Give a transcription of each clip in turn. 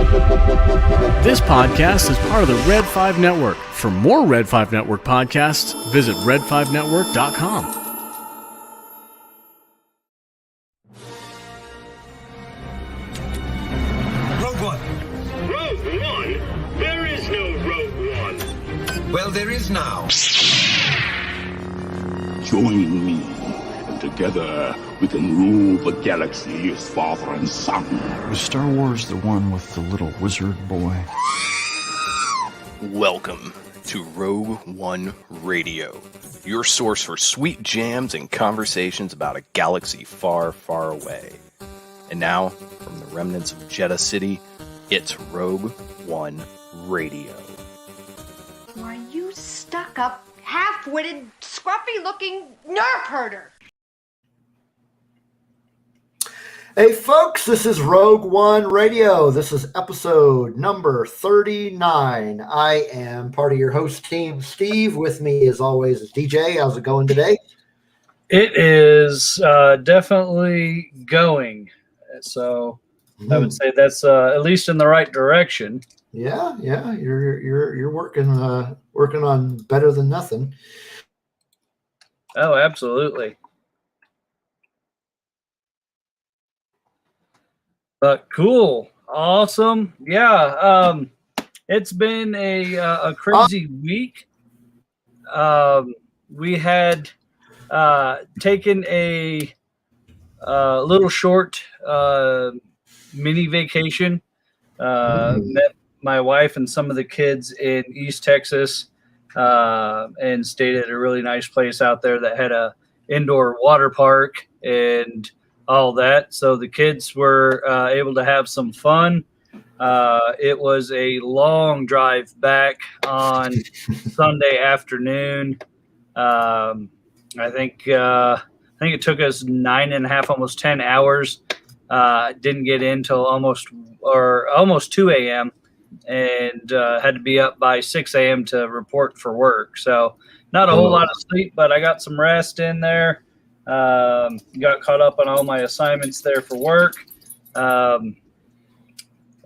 This podcast is part of the Red 5 Network. For more Red 5 Network podcasts, visit red5network.com. Rogue One. Rogue One? There is no Rogue One. Well, there is now. Join me, and together we can rule the galaxy as father and son. Was Star Wars the one with the little wizard boy? Welcome to Rogue One Radio, your source for sweet jams and conversations about a galaxy far, far away. And now, from the remnants of Jeddah City, it's Rogue One Radio. Are you stuck-up, half-witted, scruffy-looking nerf herder? Hey folks, this is Rogue One Radio. This is episode number 39. I am part of your host team, Steve. With me, as always, is DJ. How's it going today? It is definitely going. So I would say that's at least in the right direction. Yeah, you're working on better than nothing. Oh, absolutely. But cool, awesome, yeah. It's been a crazy week. We had taken a little short mini vacation. Met my wife and some of the kids in East Texas, and stayed at a really nice place out there that had a indoor water park and all that. So the kids were able to have some fun. It was a long drive back on Sunday afternoon. I think it took us 9.5, almost 10 hours. Didn't get in till almost 2 a.m. and had to be up by 6 a.m. to report for work. So not a whole lot of sleep, but I got some rest in there. Got caught up on all my assignments there for work. Other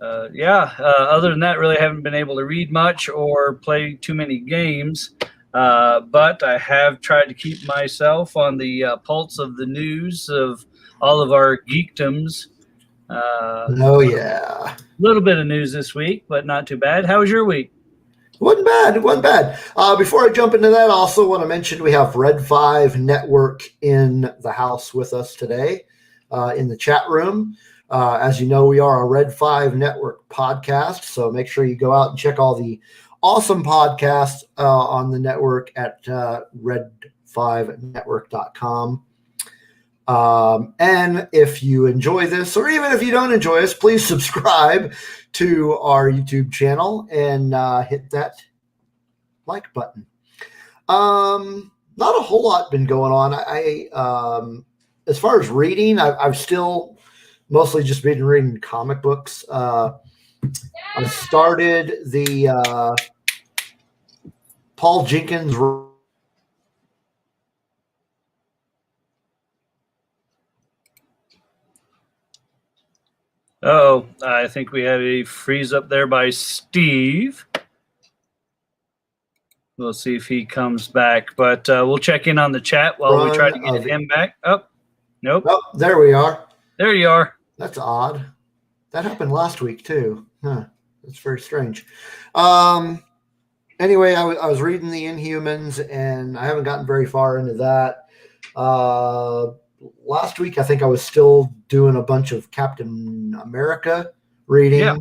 than that, really haven't been able to read much or play too many games. But I have tried to keep myself on the pulse of the news of all of our geekdoms. A little bit of news this week, but not too bad. How was your week? It wasn't bad. Before I jump into that, I also want to mention we have Red 5 Network in the house with us today in the chat room. As you know, we are a Red 5 Network podcast, so make sure you go out and check all the awesome podcasts on the network at red5network.com. And if you enjoy this, or even if you don't enjoy us, please subscribe to our YouTube channel and hit that like button. Not a whole lot been going on. I as far as reading, I've still mostly just been reading comic books. I started the Paul Jenkins. Oh, I think we had a freeze up there by Steve. We'll see if he comes back, but we'll check in on the chat while we try to get him back. Oh, nope. Oh, there we are. There you are. That's odd. That happened last week too. Huh. That's very strange. Anyway, I was reading the Inhumans, and I haven't gotten very far into that. Last week, I think I was still doing a bunch of Captain America reading. Yeah.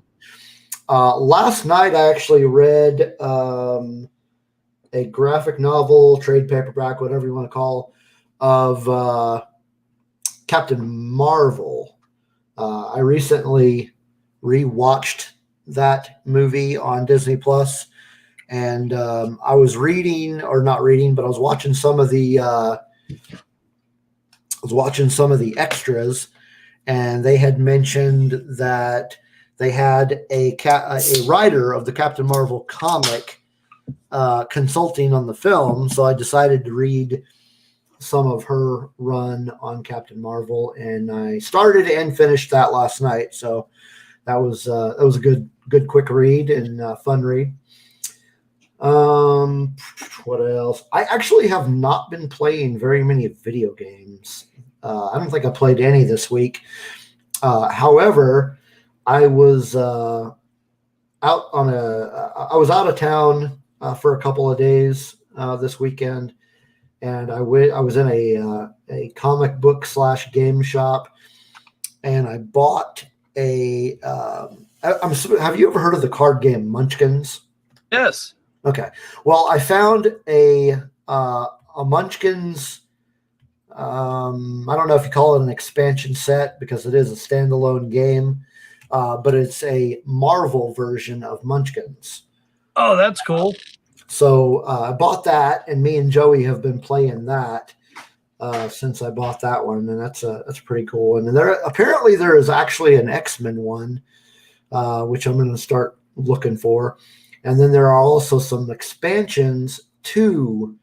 Last night, I actually read a graphic novel, trade paperback, whatever you want to call, of Captain Marvel. I recently rewatched that movie on Disney Plus, and I was watching some of the extras, and they had mentioned that they had a writer of the Captain Marvel comic consulting on the film. So I decided to read some of her run on Captain Marvel, and I started and finished that last night. So that was a good quick read and fun read. What else? I actually have not been playing very many video games. I don't think I played any this week. However, I was out of town for a couple of days this weekend, and I was in a comic book / game shop, and I bought a. Have you ever heard of the card game Munchkins? Yes. Okay. Well, I found a Munchkins. I don't know if you call it an expansion set because it is a standalone game, but it's a Marvel version of Munchkins. Oh, that's cool. So I bought that, and me and Joey have been playing that since I bought that one, and that's pretty cool. And apparently there is actually an X-Men one, which I'm going to start looking for. And then there are also some expansions to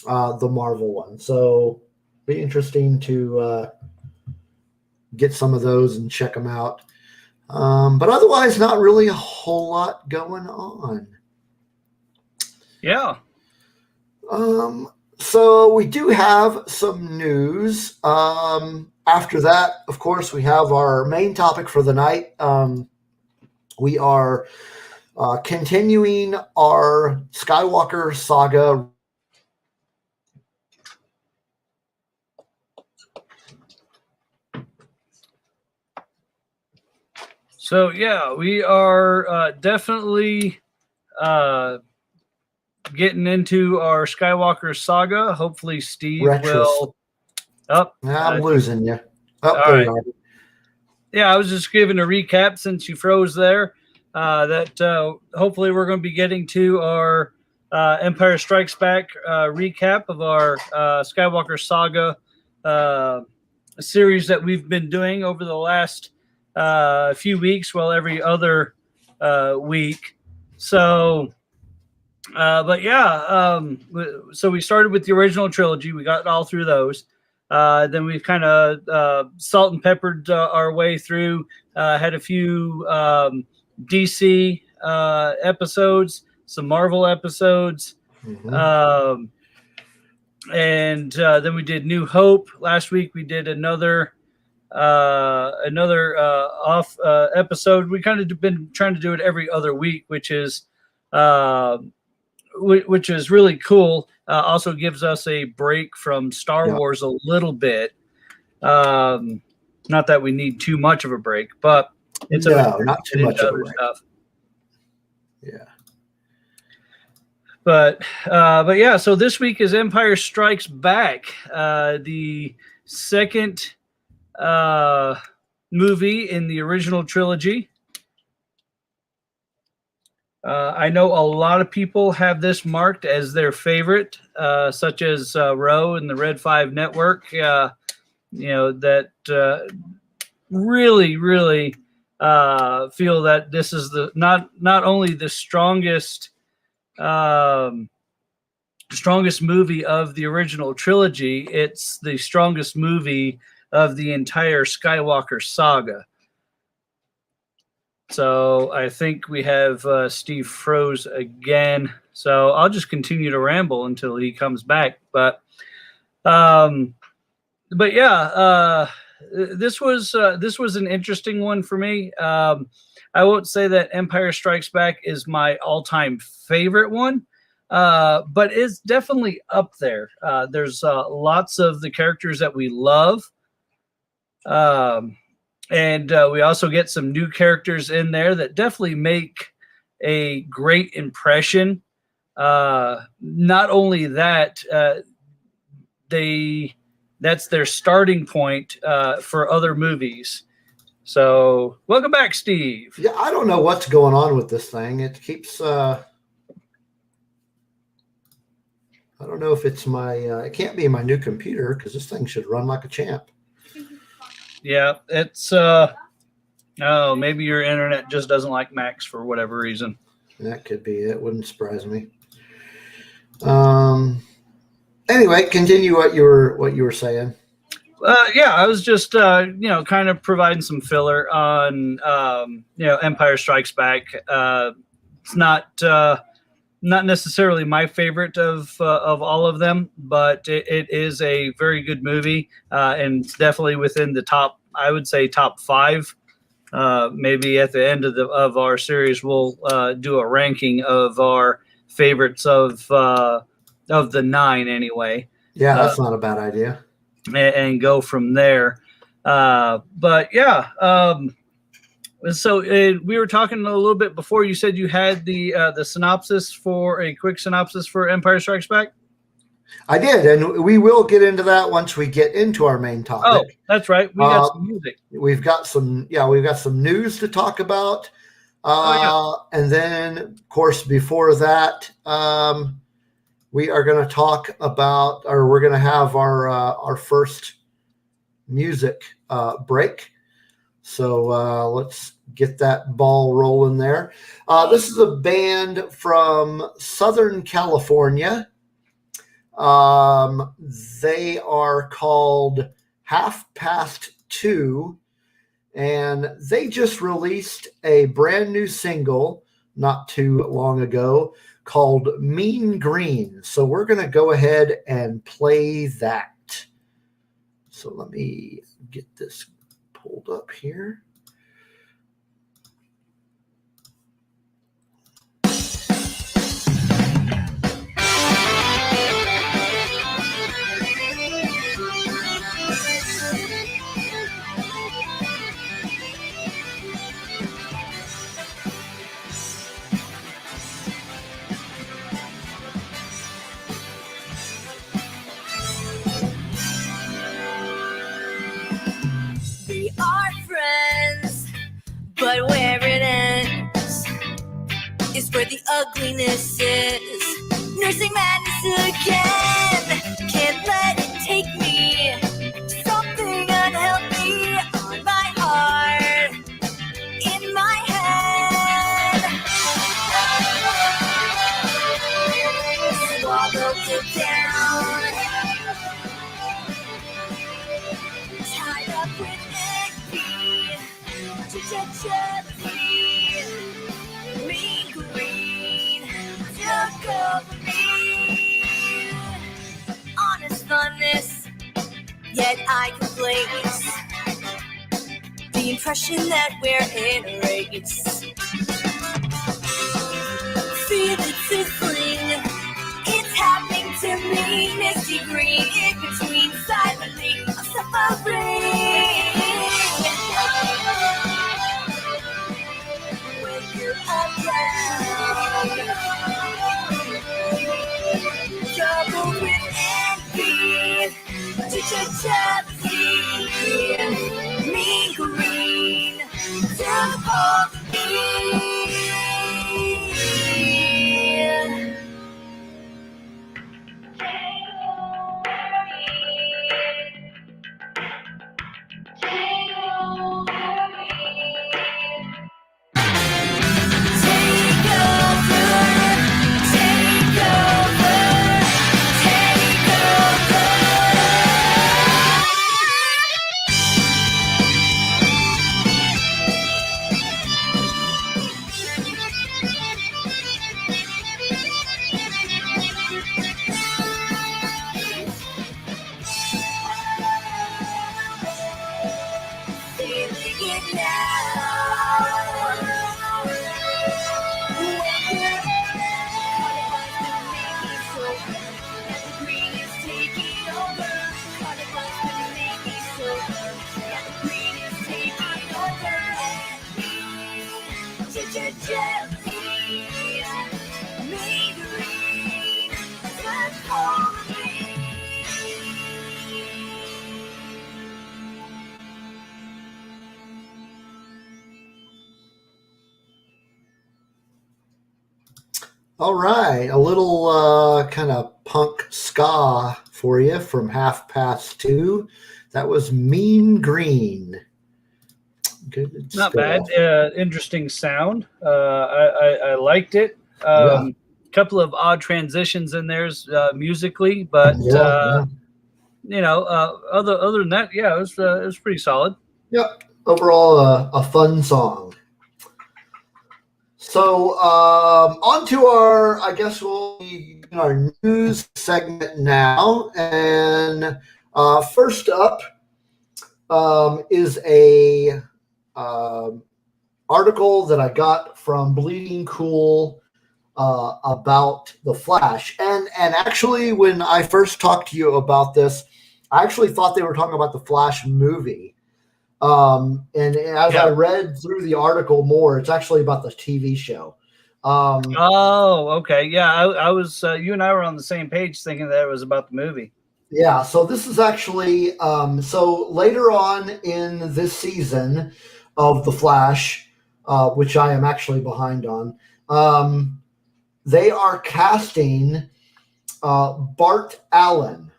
the Marvel one. So be interesting to get some of those and check them out. But otherwise, not really a whole lot going on. Yeah. So we do have some news. After that, of course, we have our main topic for the night. We are continuing our Skywalker Saga. So yeah, we are definitely getting into our Skywalker Saga. Hopefully, Steve will. I'm losing you. All right. Yeah, I was just giving a recap since you froze there. That hopefully we're going to be getting to our Empire Strikes Back recap of our Skywalker Saga series that we've been doing over the last few weeks, well, every other week. So, but yeah, so we started with the original trilogy. We got all through those. Then we've kind of salt and peppered our way through, had a few DC episodes, some Marvel episodes, and then we did New Hope. Last week we did another off episode. We kind of been trying to do it every other week, which is really cool. Also gives us a break from Star Wars a little bit. Not that we need too much of a break, but it's not too much of a break. Stuff. Yeah. But yeah, so this week is Empire Strikes Back, the second movie in the original trilogy. I know a lot of people have this marked as their favorite, such as Ro and the Red 5 Network. That really feel that this is the not only the strongest movie of the original trilogy, it's the strongest movie of the entire Skywalker saga. So I think we have Steve froze again. So I'll just continue to ramble until he comes back. But yeah, this was an interesting one for me. I won't say that Empire Strikes Back is my all-time favorite one, but it's definitely up there. There's lots of the characters that we love. And we also get some new characters in there that definitely make a great impression. Not only that, that's their starting point for other movies. So welcome back, Steve. Yeah, I don't know what's going on with this thing. It keeps... I don't know if it's my... it can't be my new computer because this thing should run like a champ. Yeah, it's maybe your internet just doesn't like Macs for whatever reason. That could be it. Wouldn't surprise me. Anyway, continue what you were saying. I was just kind of providing some filler on Empire Strikes Back. It's not necessarily my favorite of all of them, but it is a very good movie, and it's definitely within the top. I would say top 5. Maybe at the end of our series, we'll do a ranking of our favorites of the 9 anyway. Yeah, that's not a bad idea. And go from there. So we were talking a little bit before. You said you had the synopsis for a quick synopsis for Empire Strikes Back. I did, and we will get into that once we get into our main topic. Oh, that's right. We got some music. We've got some news to talk about. And then, of course, before that, we are going to talk about, or we're going to have our first music break. So let's get that ball rolling there. This is a band from Southern California. They are called Half Past Two, and they just released a brand new single not too long ago called Mean Green. So we're going to go ahead and play that. So let me get this pulled up here. But where it ends is where the ugliness is. Nursing madness again. Can't let it take me. Something unhealthy on my heart, in my head. Swallow it down. Tied up with Mean green took over me. Honest funness, yet I can place the impression that we're in a race. Feel it sizzling, it's happening to me. Misty green in between, silently I'm suffering. Double with envy, mean green, to hold me. All right, a little kind of punk ska for you from Half Past Two. That was Mean Green. Good Not stuff. bad. Interesting sound. I liked it. Couple of odd transitions in there musically, but other than that, yeah, it was pretty solid. Yep. Overall, a fun song. So on to our, I guess we'll be in our news segment now. And first up is a article that I got from Bleeding Cool about The Flash. And actually, when I first talked to you about this, I actually thought they were talking about the Flash movie. And as I read through the article more, it's actually about the TV show. Oh, okay. Yeah, I was, you and I were on the same page thinking that it was about the movie. Yeah, so this is actually, so later on in this season of The Flash, which I am actually behind on, they are casting Bart Allen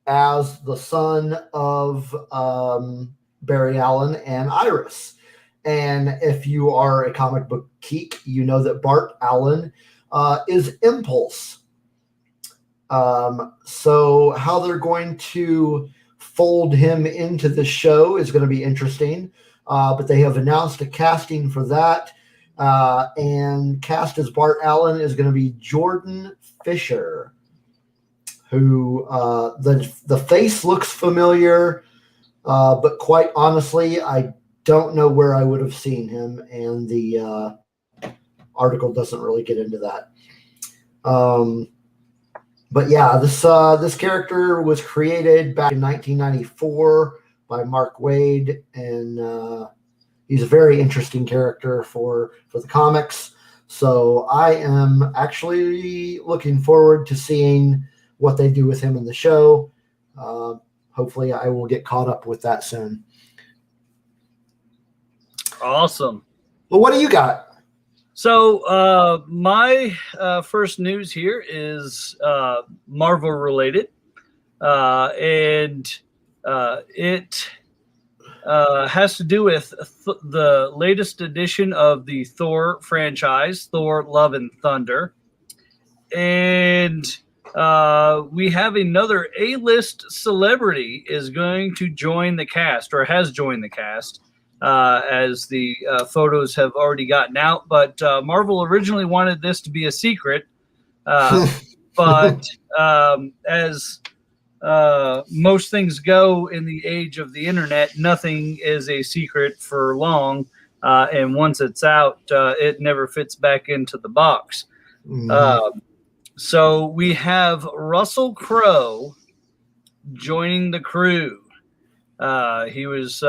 as the son of Barry Allen and Iris. And if you are a comic book geek, you know that Bart Allen is Impulse. So how they're going to fold him into the show is going to be interesting. But they have announced a casting for that. And cast as Bart Allen is going to be Jordan Fisher, who the face looks familiar, but quite honestly, I don't know where I would have seen him, and the article doesn't really get into that. But yeah, this character was created back in 1994 by Mark Waid, and he's a very interesting character for the comics. So I am actually looking forward to seeing what they do with him in the show. Hopefully I will get caught up with that soon. Awesome. Well, what do you got? So my first news here is Marvel related, and it has to do with the latest edition of the Thor franchise, Thor: Love and Thunder. And we have another A-list celebrity is going to join the cast, or has joined the cast, as the photos have already gotten out. But Marvel originally wanted this to be a secret, but as most things go in the age of the internet, nothing is a secret for long, and once it's out, it never fits back into the box. So we have Russell Crowe joining the crew. He was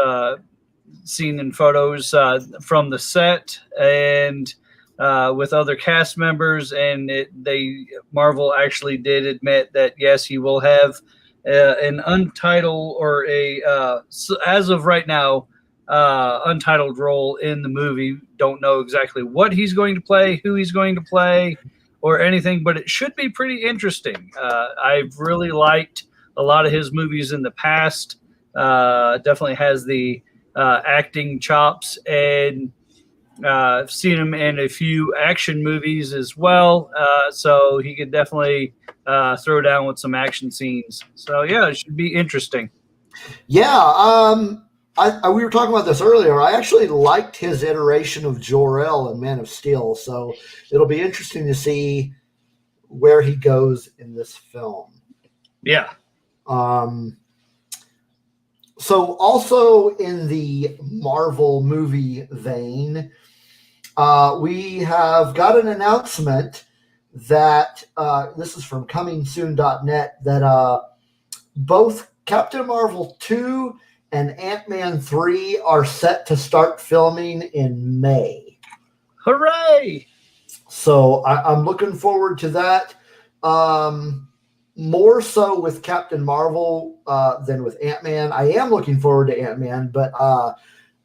seen in photos from the set and with other cast members, and Marvel actually did admit that yes, he will have an untitled or as of right now, untitled role in the movie. Don't know exactly what he's going to play, who he's going to play, or anything, but it should be pretty interesting. I've really liked a lot of his movies in the past. Definitely has the acting chops, and I've seen him in a few action movies as well, so he could definitely throw down with some action scenes. So yeah, it should be interesting. Yeah, we were talking about this earlier. I actually liked his iteration of Jor-El in Man of Steel, so it'll be interesting to see where he goes in this film. Yeah. So also in the Marvel movie vein, we have got an announcement that this is from comingsoon.net that both Captain Marvel 2 and Ant-Man 3 are set to start filming in May. Hooray! So I'm looking forward to that. More so with Captain Marvel than with Ant-Man. I am looking forward to Ant-Man, but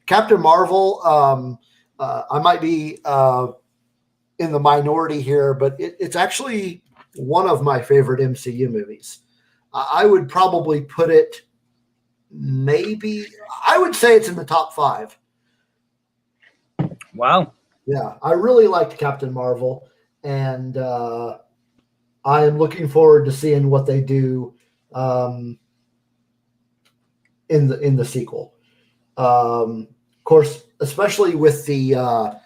Captain Marvel, I might be in the minority here, but it's actually one of my favorite MCU movies. I would probably put it I would say it's in the top 5. Wow. Yeah, I really liked Captain Marvel, and I am looking forward to seeing what they do in the sequel. Of course, especially with the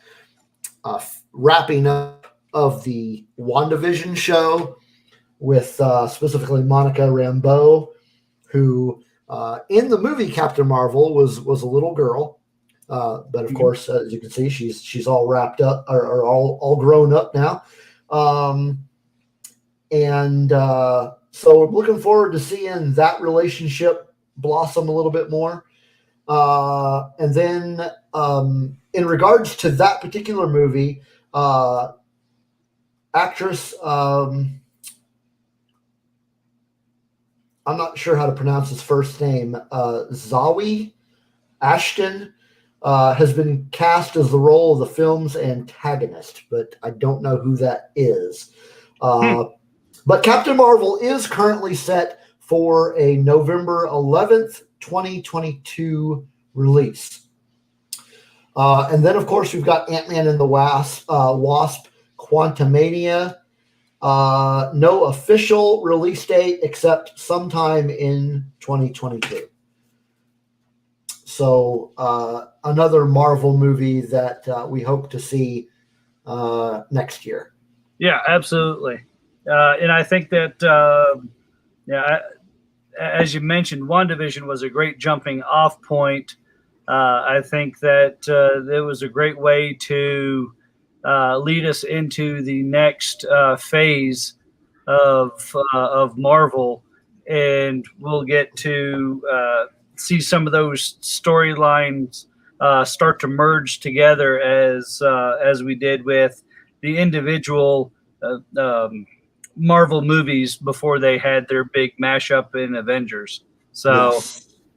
wrapping up of the WandaVision show with specifically Monica Rambeau, who in the movie Captain Marvel was a little girl, but of course, as you can see, she's all wrapped up or all grown up now, so we're looking forward to seeing that relationship blossom a little bit more. And then in regards to that particular movie, actress, I'm not sure how to pronounce his first name, Zawe Ashton, has been cast as the role of the film's antagonist, but I don't know who that is. But Captain Marvel is currently set for a November 11th, 2022 release. And then, of course, we've got Ant-Man and the Wasp, Quantumania. No official release date except sometime in 2022. So another Marvel movie that we hope to see next year. Yeah, absolutely. And I think that, as you mentioned, WandaVision was a great jumping off point. I think that it was a great way to lead us into the next phase of Marvel, and we'll get to see some of those storylines start to merge together as we did with the individual Marvel movies before they had their big mashup in Avengers. So,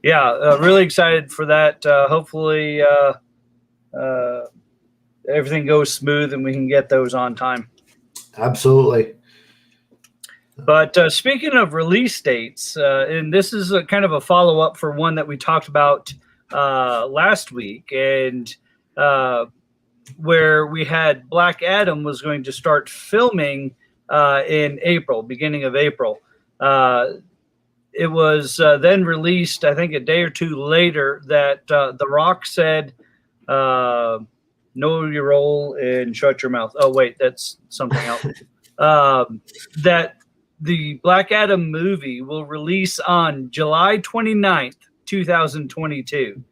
really excited for that. Hopefully, everything goes smooth and we can get those on time. Absolutely. But speaking of release dates, and this is a kind of a follow-up for one that we talked about last week, and where we had Black Adam was going to start filming in April, beginning of April. It was then released, I think, a day or two later that The Rock said, know your role and shut your mouth. Oh, wait, that's something else. That the Black Adam movie will release on July 29th, 2022.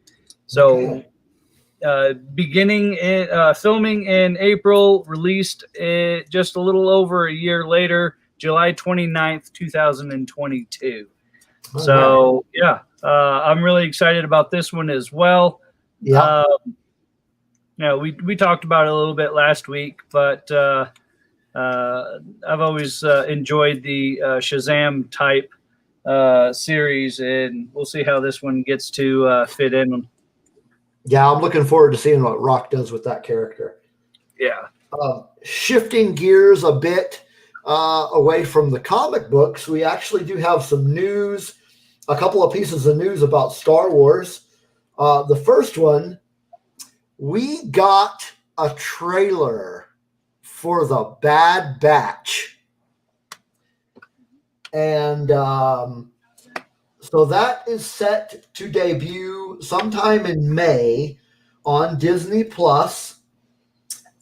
So beginning in, filming in April, released just a little over a year later, July 29th, 2022. So, I'm really excited about this one as well. Yeah. We talked about it a little bit last week, but I've always enjoyed the Shazam type series, and we'll see how this one gets to fit in. Yeah, I'm looking forward to seeing what Rock does with that character. Yeah. Shifting gears a bit away from the comic books, we actually do have some news, a couple of pieces of news about Star Wars. The first one, we got a trailer for The Bad Batch. And so that is set to debut sometime in May on Disney Plus.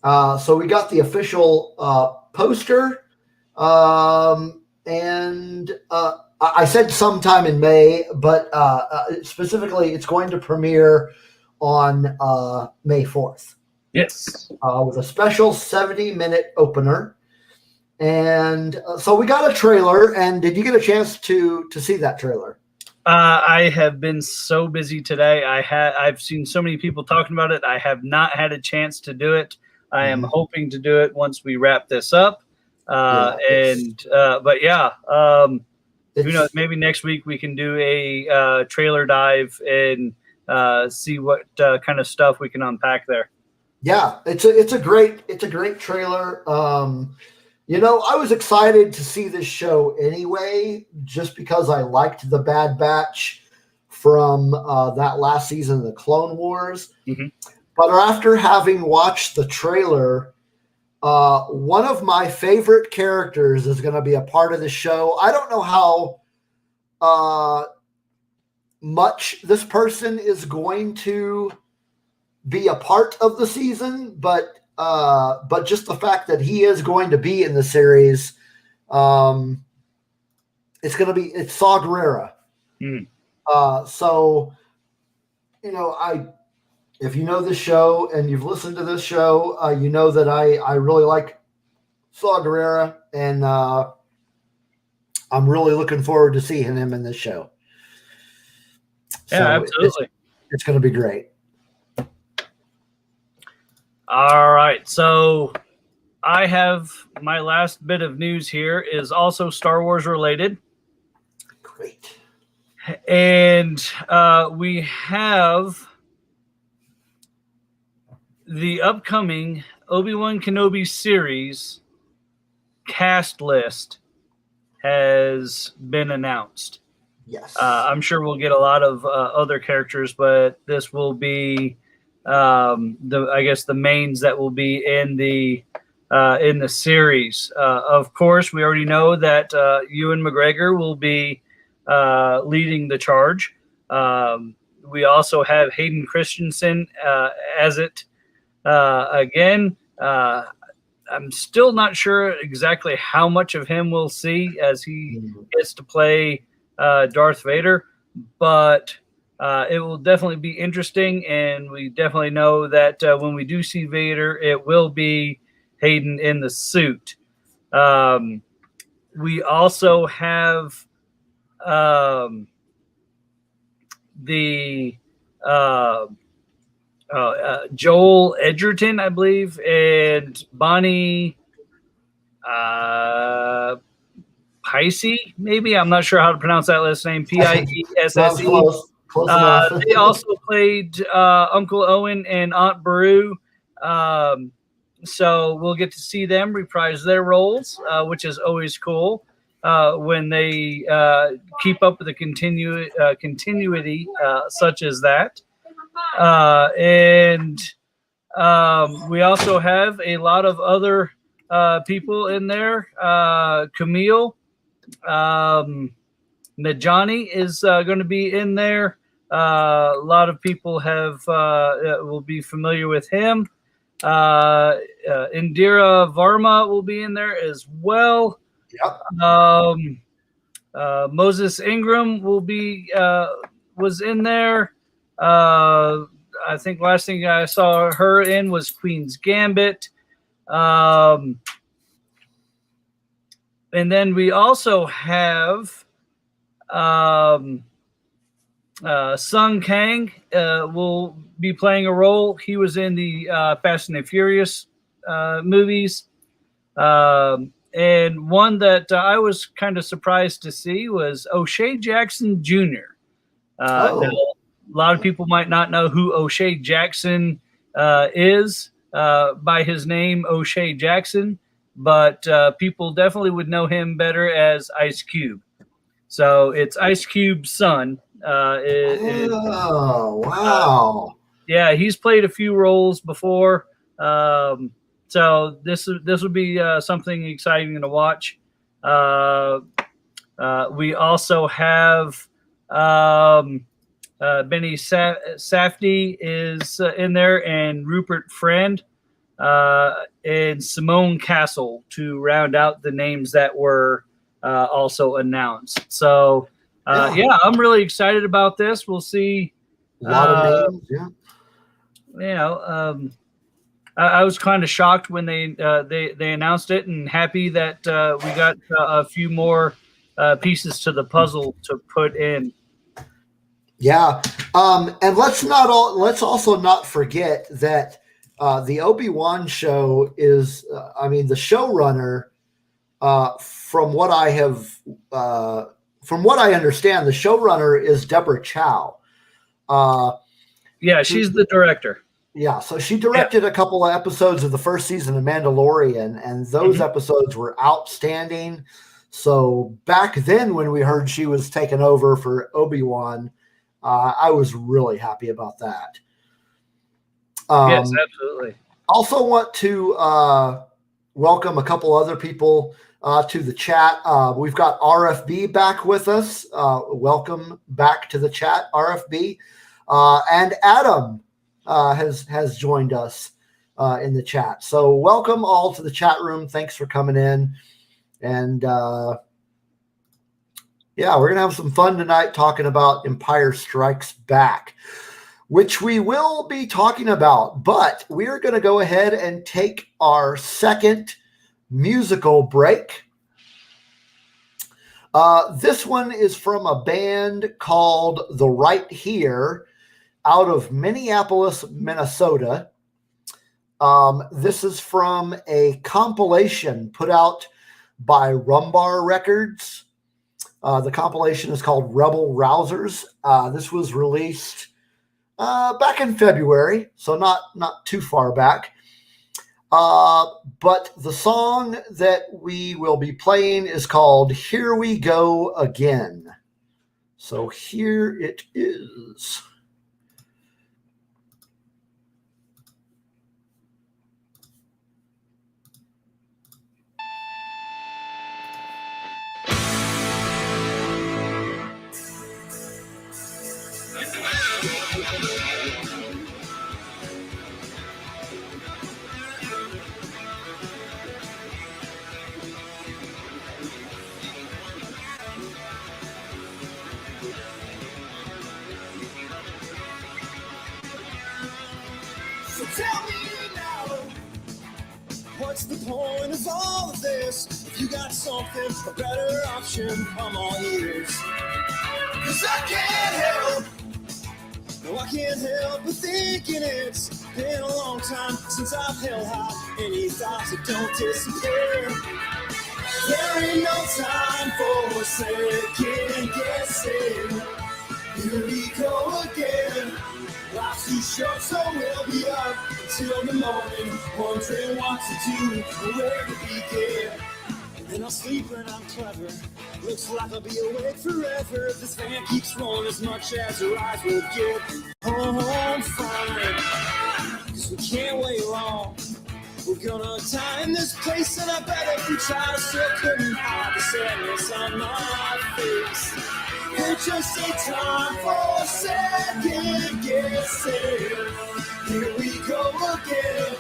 So we got the official poster. And I said sometime in May, but specifically it's going to premiere on May 4th. Yes. With a special 70-minute opener. And so we got a trailer. And did you get a chance to see that trailer? I have been so busy today. I've seen so many people talking about it. I have not had a chance to do it. I am hoping to do it once we wrap this up. Who knows? Maybe next week we can do a trailer dive and see what kind of stuff we can unpack there. Yeah, it's a great trailer. I was excited to see this show anyway, just because I liked the Bad Batch from that last season of the Clone Wars. Mm-hmm. But after having watched the trailer, one of my favorite characters is going to be a part of the show. I don't know how, much this person is going to be a part of the season, but just the fact that he is going to be in the series, it's Saw Gerrera. So, if you know this show and you've listened to this show, you know that I really like Saw Gerrera, and I'm really looking forward to seeing him in this show. Yeah, So absolutely. It's going to be great. All right. So I have my last bit of news here is also Star Wars related. Great. And we have the upcoming Obi-Wan Kenobi series cast list has been announced. Yes. I'm sure we'll get a lot of other characters, but this will be the mains that will be in the series. Of course, we already know that Ewan McGregor will be leading the charge. We also have Hayden Christensen as it again. I'm still not sure exactly how much of him we'll see as he gets to play Darth Vader, but it will definitely be interesting, and we definitely know that when we do see Vader, it will be Hayden in the suit. We also have Joel Edgerton, I believe, and Bonnie Piesse, maybe. I'm not sure how to pronounce that last name. Piesse. Close enough. They also played Uncle Owen and Aunt Beru. So we'll get to see them reprise their roles, which is always cool when they keep up with the continuity such as that. And we also have a lot of other people in there. Camille Najani is going to be in there. A lot of people will be familiar with him. Indira Varma will be in there as well. Yep. Moses Ingram was in there. I think last thing I saw her in was Queen's Gambit. And then we also have Sung Kang will be playing a role. He was in the Fast and the Furious movies. And one that I was kind of surprised to see was O'Shea Jackson Jr. Now, a lot of people might not know who O'Shea Jackson is by his name, O'Shea Jackson, but people definitely would know him better as Ice Cube. So it's Ice Cube's son. Wow. Yeah, he's played a few roles before. So this would be something exciting to watch. We also have Benny Safdie is in there, and Rupert Friend, and Simone Castle to round out the names that were also announced. So, yeah, I'm really excited about this. We'll see. A lot of names, yeah. You know, I was kind of shocked when they announced it, and happy that we got a few more pieces to the puzzle to put in. Yeah, and let's also not forget that the Obi-Wan show is, the showrunner. From what I understand, the showrunner is Deborah Chow. Yeah, she's the director. Yeah, so she directed a couple of episodes of the first season of Mandalorian, and those episodes were outstanding. So back then, when we heard she was taking over for Obi-Wan, I was really happy about that. Yes, absolutely. Also want to welcome a couple other people. to the chat. We've got RFB back with us. Welcome back to the chat, RFB. And Adam has joined us in the chat. So welcome all to the chat room. Thanks for coming in. And yeah, we're going to have some fun tonight talking about Empire Strikes Back, which we will be talking about. But we're going to go ahead and take our second musical break. This one is from a band called The Right Here out of Minneapolis, Minnesota. This is from a compilation put out by Rumbar Records. The compilation is called Rebel Rousers. This was released back in February, so not too far back. But the song that we will be playing is called Here We Go Again. So here it is. Tell me now, what's the point of all of this? If you got something, a better option, I'm all ears. 'Cause I can't help, no, I can't help but thinking it's been a long time since I've held high any thoughts that don't disappear. There ain't no time for second guessing. Here we go again. Life's too short, so we'll be up until the morning, wondering what to do, where to begin. And then I'll sleep when I'm clever. Looks like I'll be awake forever if this fan keeps rolling as much as her eyes will get home fine. 'Cause we can't wait long. We're gonna die in this place, and I bet if we try to still couldn't hide the sadness on my face. It just ain't time for second guessing. Here we go again.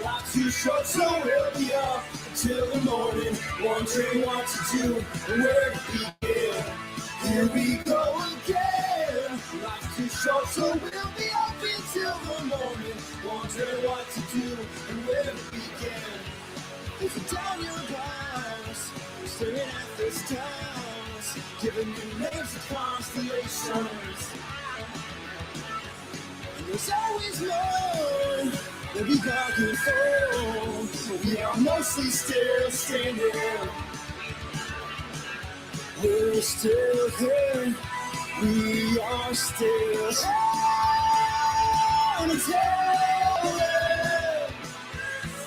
Life too short, so we'll be up until the morning, wondering what to do and where to begin. Here we go again. Life too short, so we'll be up until the morning, wondering what to do and where to begin. If you're down your glass, staring at the stars, giving you names of constellations. And there's always more that we got before. We are mostly still standing. We're still here. We are still on the table.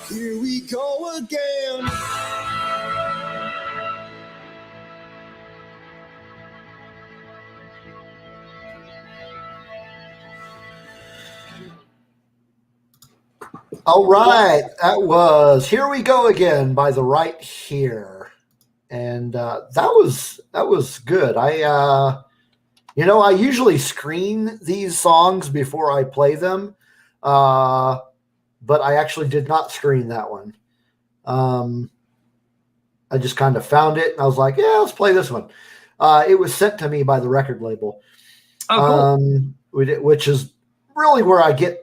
Here we go again. All right, that was Here We Go Again by The Right Here. And that was good. I usually screen these songs before I play them, but I actually did not screen that one. I just kind of found it, and I was like, yeah, let's play this one. It was sent to me by the record label, which is really where I get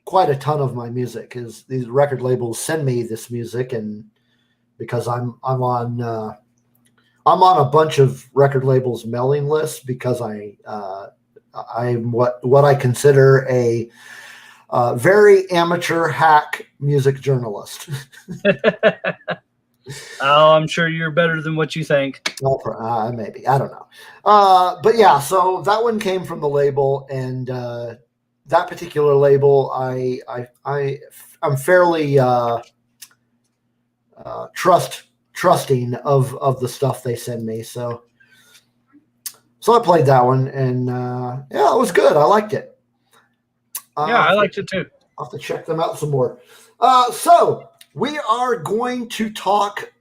quite a ton of my music. Is these record labels send me this music, and because I'm on a bunch of record labels mailing lists because I'm what I consider a very amateur hack music journalist. Oh, I'm sure you're better than what you think. Well, maybe, I don't know. But yeah, so that one came from the label, and that particular label, I'm fairly trusting of the stuff they send me. So I played that one, and yeah, it was good. I liked it. Yeah, I liked it too. I'll have to check them out some more. So we are going to talk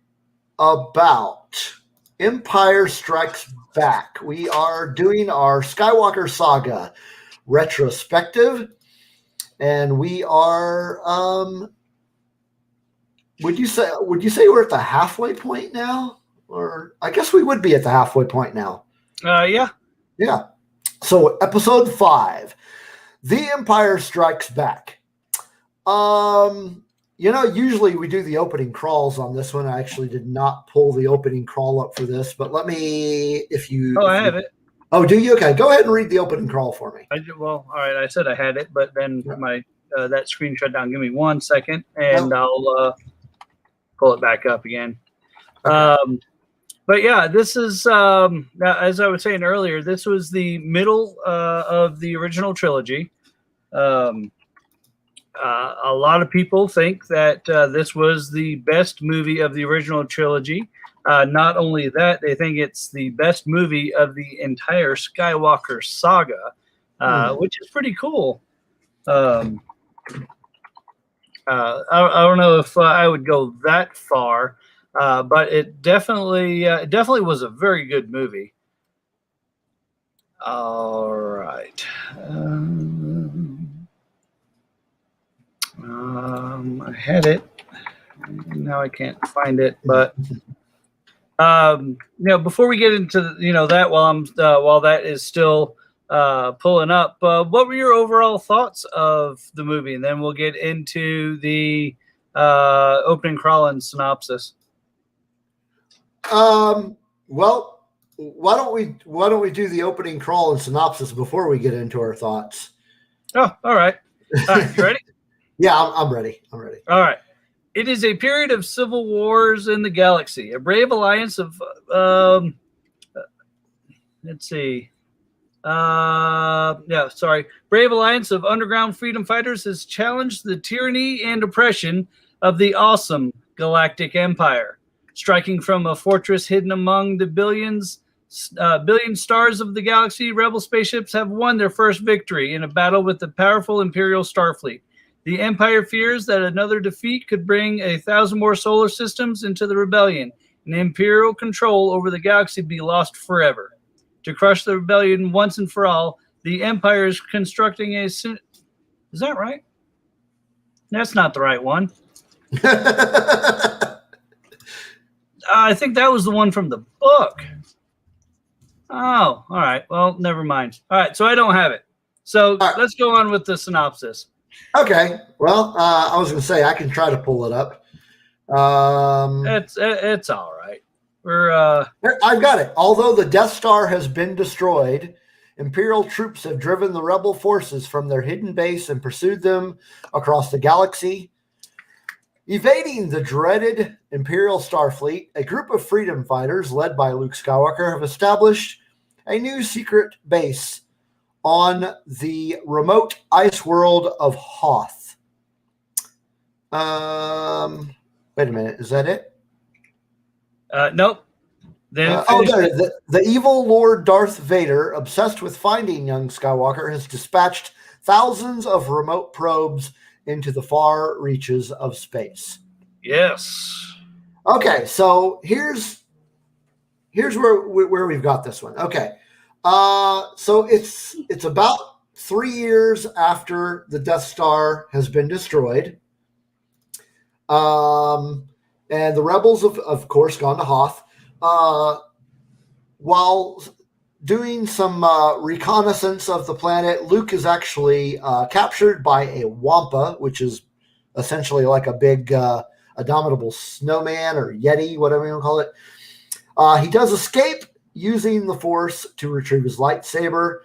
about Empire Strikes Back. We are doing our Skywalker Saga retrospective, and we are. Would you say we're at the halfway point now? Or I guess we would be at the halfway point now. Yeah. Yeah. So episode 5, The Empire Strikes Back. Usually we do the opening crawls on this one. I actually did not pull the opening crawl up for this, but let me, I have it. Oh, do you? Okay, go ahead and read the opening crawl for me. All right. I said I had it, but then my that screen shut down. Give me 1 second, and I'll pull it back up again. Okay. But yeah, this is as I was saying earlier. This was the middle of the original trilogy. A lot of people think that this was the best movie of the original trilogy. Not only that, they think it's the best movie of the entire Skywalker saga, which is pretty cool. I don't know if I would go that far, but it definitely was a very good movie. All right. I had it. Now I can't find it, but before we get into that, while that is still pulling up, what were your overall thoughts of the movie? And then we'll get into the opening crawl and synopsis. Well, why don't we do the opening crawl and synopsis before we get into our thoughts? Oh, all right. All right, you ready? Yeah, I'm ready. All right. It is a period of civil wars in the galaxy. A brave alliance of, brave alliance of underground freedom fighters has challenged the tyranny and oppression of the awesome galactic empire. Striking from a fortress hidden among the billion stars of the galaxy, rebel spaceships have won their first victory in a battle with the powerful Imperial Starfleet. The Empire fears that another defeat could bring 1,000 more solar systems into the rebellion, and Imperial control over the galaxy be lost forever. To crush the rebellion once and for all, the Empire is constructing a... Is that right? That's not the right one. I think that was the one from the book. Oh, all right. Well, never mind. All right, so I don't have it. So let's go on with the synopsis. Okay. Well, I was going to say I can try to pull it up. It's all right. I've got it. Although the Death Star has been destroyed, Imperial troops have driven the rebel forces from their hidden base and pursued them across the galaxy. Evading the dreaded Imperial Starfleet, a group of freedom fighters led by Luke Skywalker have established a new secret base on the remote ice world of Hoth. Wait a minute. Is that it? Nope. The evil Lord Darth Vader, obsessed with finding young Skywalker, has dispatched thousands of remote probes into the far reaches of space. Yes. Okay, so here's where we've got this one. Okay. So it's about 3 years after the Death Star has been destroyed. And the rebels have, of course, gone to Hoth. While doing some reconnaissance of the planet, Luke is actually captured by a Wampa, which is essentially like a big abominable snowman or Yeti, whatever you want to call it. He does escape using the Force to retrieve his lightsaber,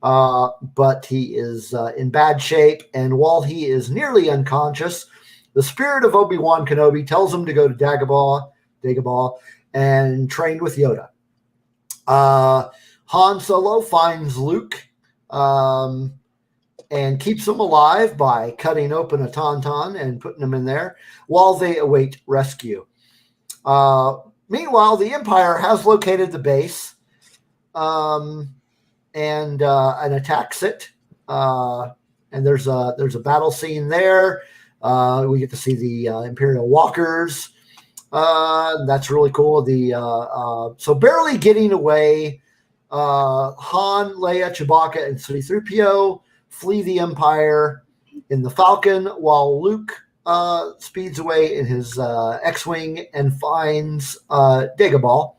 but he is in bad shape. And while he is nearly unconscious, the spirit of Obi-Wan Kenobi tells him to go to Dagobah and train with Yoda. Han Solo finds Luke and keeps him alive by cutting open a tauntaun and putting him in there while they await rescue. Meanwhile, the Empire has located the base and attacks it. And there's a battle scene there. We get to see the Imperial walkers That's really cool. So barely getting away, Han, Leia, Chewbacca, and C-3PO flee the Empire in the Falcon, while Luke speeds away in his X-Wing and finds Dagobah.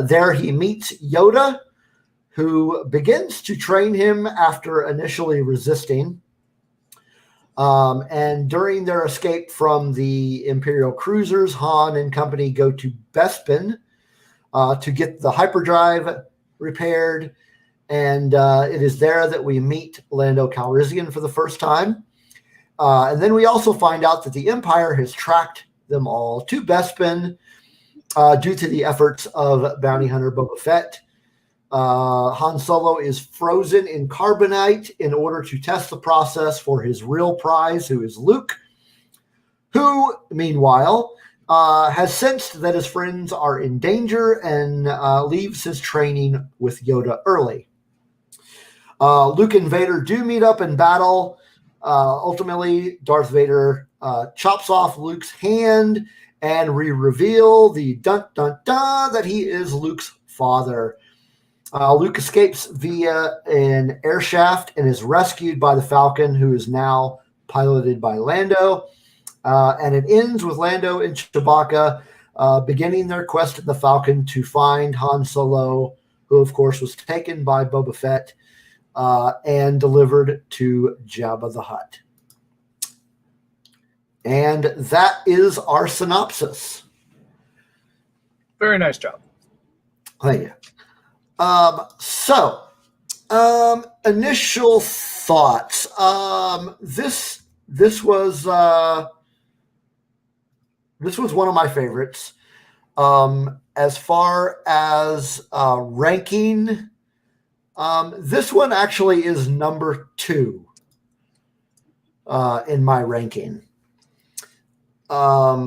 There he meets Yoda, who begins to train him after initially resisting. And during their escape from the Imperial cruisers, Han and company go to Bespin to get the hyperdrive repaired. And it is there that we meet Lando Calrissian for the first time. And then we also find out that the Empire has tracked them all to Bespin due to the efforts of bounty hunter Boba Fett. Han Solo is frozen in carbonite in order to test the process for his real prize, who is Luke, who, meanwhile, has sensed that his friends are in danger and leaves his training with Yoda early. Luke and Vader do meet up in battle. Ultimately, Darth Vader chops off Luke's hand, and we reveal the dun-dun-dun that he is Luke's father. Luke escapes via an air shaft and is rescued by the Falcon, who is now piloted by Lando. And it ends with Lando and Chewbacca beginning their quest in the Falcon to find Han Solo, who, of course, was taken by Boba Fett and delivered to Jabba the Hutt. And that is our synopsis. Very nice job. Thank you. Initial thoughts. This was one of my favorites. As far as ranking, this one actually is number 2 in my ranking. A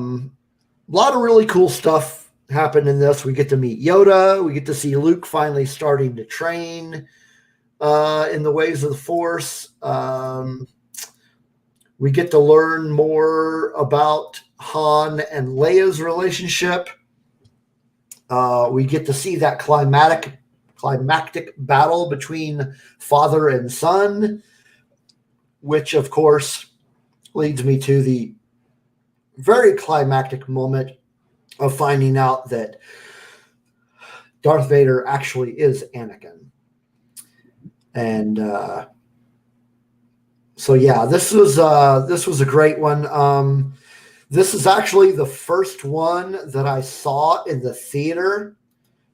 lot of really cool stuff happened in this. We get to meet Yoda. We get to see Luke finally starting to train in the ways of the Force. We get to learn more about Han and Leia's relationship. We get to see that climactic battle between father and son, which, of course, leads me to the very climactic moment of finding out that Darth Vader actually is Anakin. And so, yeah, this was a great one. This is actually the first one that I saw in the theater.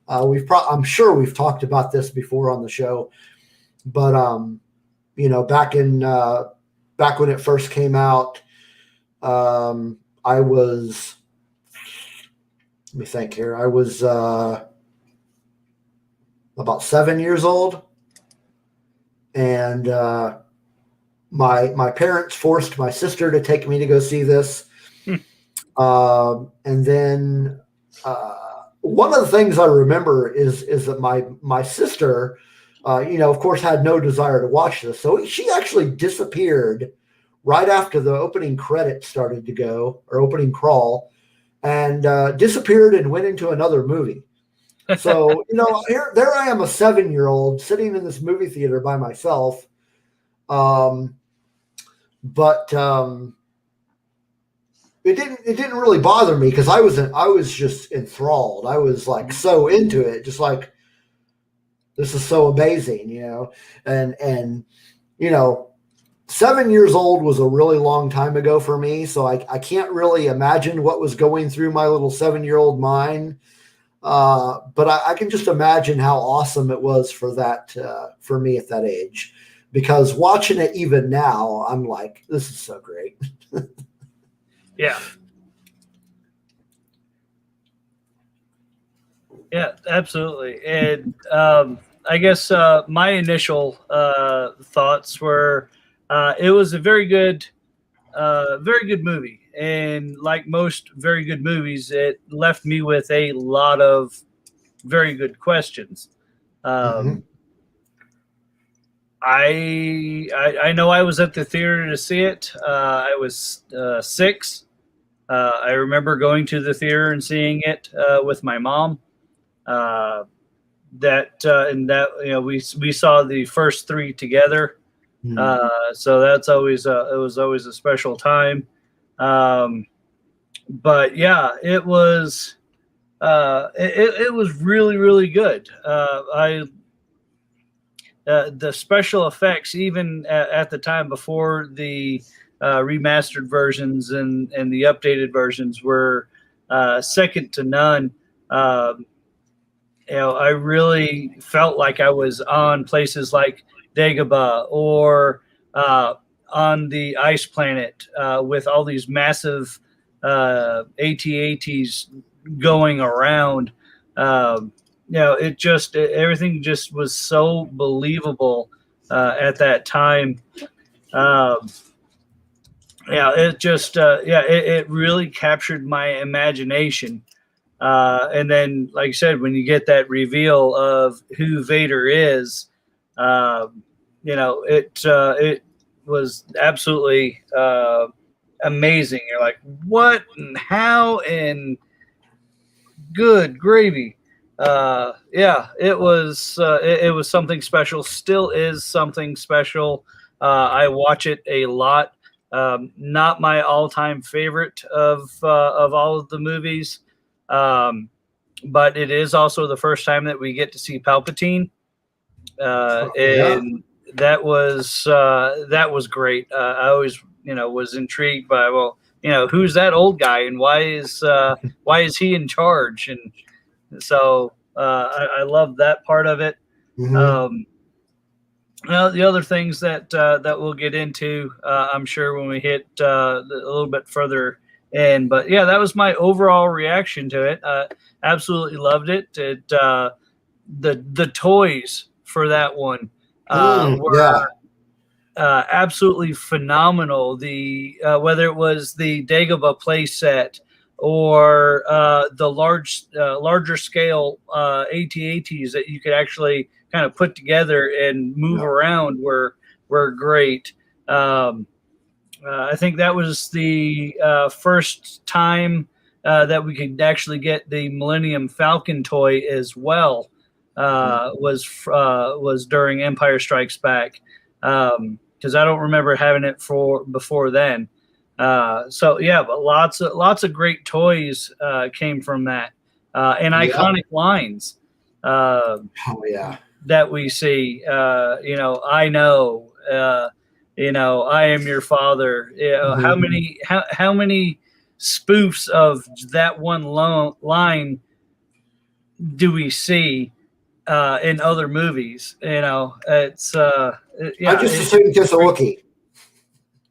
I'm sure we've talked about this before on the show, but back when it first came out, I was. Let me think here. I was about 7 years old, and my parents forced my sister to take me to go see this. And then one of the things I remember is that my sister, of course, had no desire to watch this, so she actually disappeared right after the opening credits started to go, or opening crawl. And disappeared and went into another movie. So, there I am, a 7-year-old sitting in this movie theater by myself. But it didn't really bother me because I was just enthralled. I was like so into it, just like, this is so amazing, and 7 years old was a really long time ago for me, so I can't really imagine what was going through my little 7-year-old mind. But I can just imagine how awesome it was for me at that age, because watching it even now, I'm like, this is so great. Yeah. Yeah, absolutely. And I guess my initial thoughts were, it was a very good movie, and like most very good movies, it left me with a lot of very good questions. I know I was at the theater to see it. I was 6. I remember going to the theater and seeing it with my mom. We saw the first three together. So that's always it was always a special time. But yeah, it was it was really, really good. The special effects, even at the time before the remastered versions and the updated versions, were second to none. I really felt like I was on places like Dagobah or on the ice planet with all these massive AT-ATs going around. Everything just was so believable at that time. It really captured my imagination. And then, like I said, when you get that reveal of who Vader is, it was absolutely amazing. You're like, what and how and good gravy. It was something special. Still is something special. I watch it a lot. Not my all-time favorite of all of the movies. But it is also the first time that we get to see Palpatine. And that was great. I always, was intrigued by, who's that old guy and why is he in charge? And so, I love that part of it. The other things that we'll get into, I'm sure when we hit a little bit further in, but yeah, that was my overall reaction to it. Absolutely loved it. The toys for that one were absolutely phenomenal. Whether it was the Dagobah play set or the larger scale AT-ATs that you could actually kind of put together and move around were great. I think that was the first time that we could actually get the Millennium Falcon toy as well. Was during Empire Strikes Back, because I don't remember having it before then. But lots of great toys came from that, and iconic lines. That we see. I know. I am your father. How many spoofs of that one line do we see in other movies? It's I just assumed it's just a Wookiee.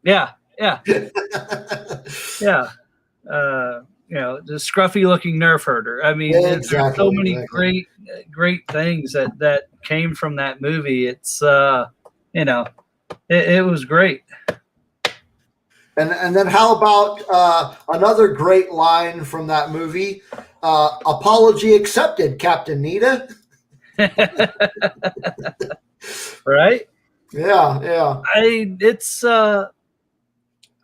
Yeah. The scruffy looking nerf herder. I mean, there's so many great things that came from that movie. It's it was great. And then how about another great line from that movie? Apology accepted, Captain Nita. Right? Yeah.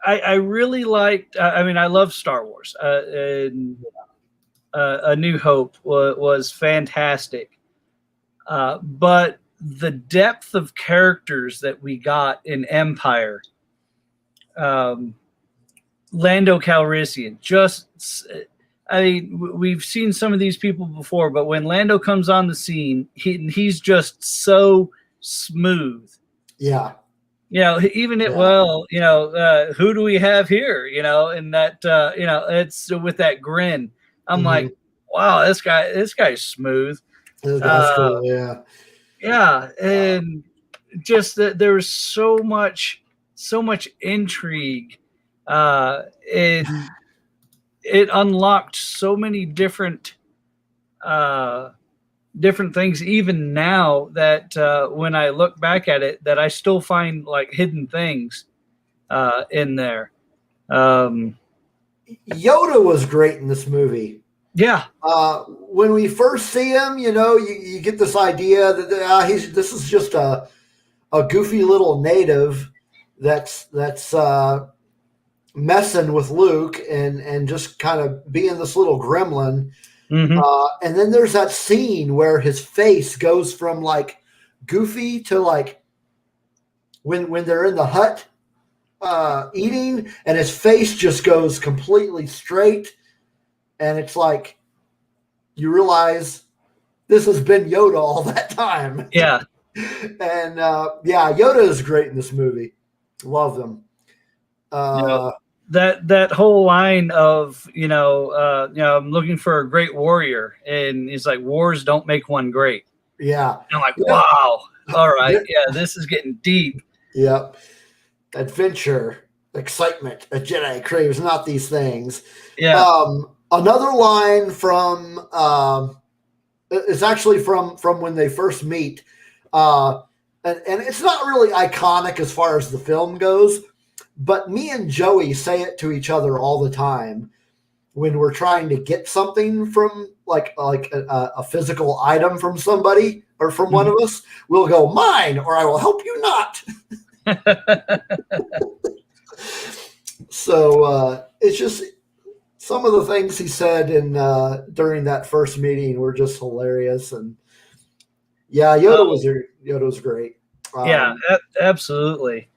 I really liked. I love Star Wars. And A New Hope was fantastic. But the depth of characters that we got in Empire, Lando Calrissian, we've seen some of these people before, but when Lando comes on the scene, he's just so smooth. Yeah. Even who do we have here? And that, it's with that grin. I'm like, wow, this guy's smooth. That's cool. Yeah. Yeah. And just that there was so much intrigue. And it unlocked so many different things, even now that when I look back at it, that I still find like hidden things in there. Yoda was great in this movie. Yeah. When we first see him, you get this idea that this is just a goofy little native that's messing with Luke and just kind of being this little gremlin. Mm-hmm. And then there's that scene where his face goes from like goofy to like when they're in the hut eating, and his face just goes completely straight, and it's like you realize this has been Yoda all that time. Yeah. And Yoda is great in this movie. Love him. That whole line of I'm looking for a great warrior, and he's like, wars don't make one great. Yeah. And I'm like, wow. All right. Yeah, this is getting deep. Yep. Adventure, excitement, a Jedi craves not these things. Yeah. Another line from it's actually from when they first meet. And it's not really iconic as far as the film goes, but me and Joey say it to each other all the time when we're trying to get something from like a physical item from somebody or from one of us. We'll go, mine, or I will help you not. So it's just some of the things he said during that first meeting were just hilarious. And yeah, Yoda was great. Absolutely.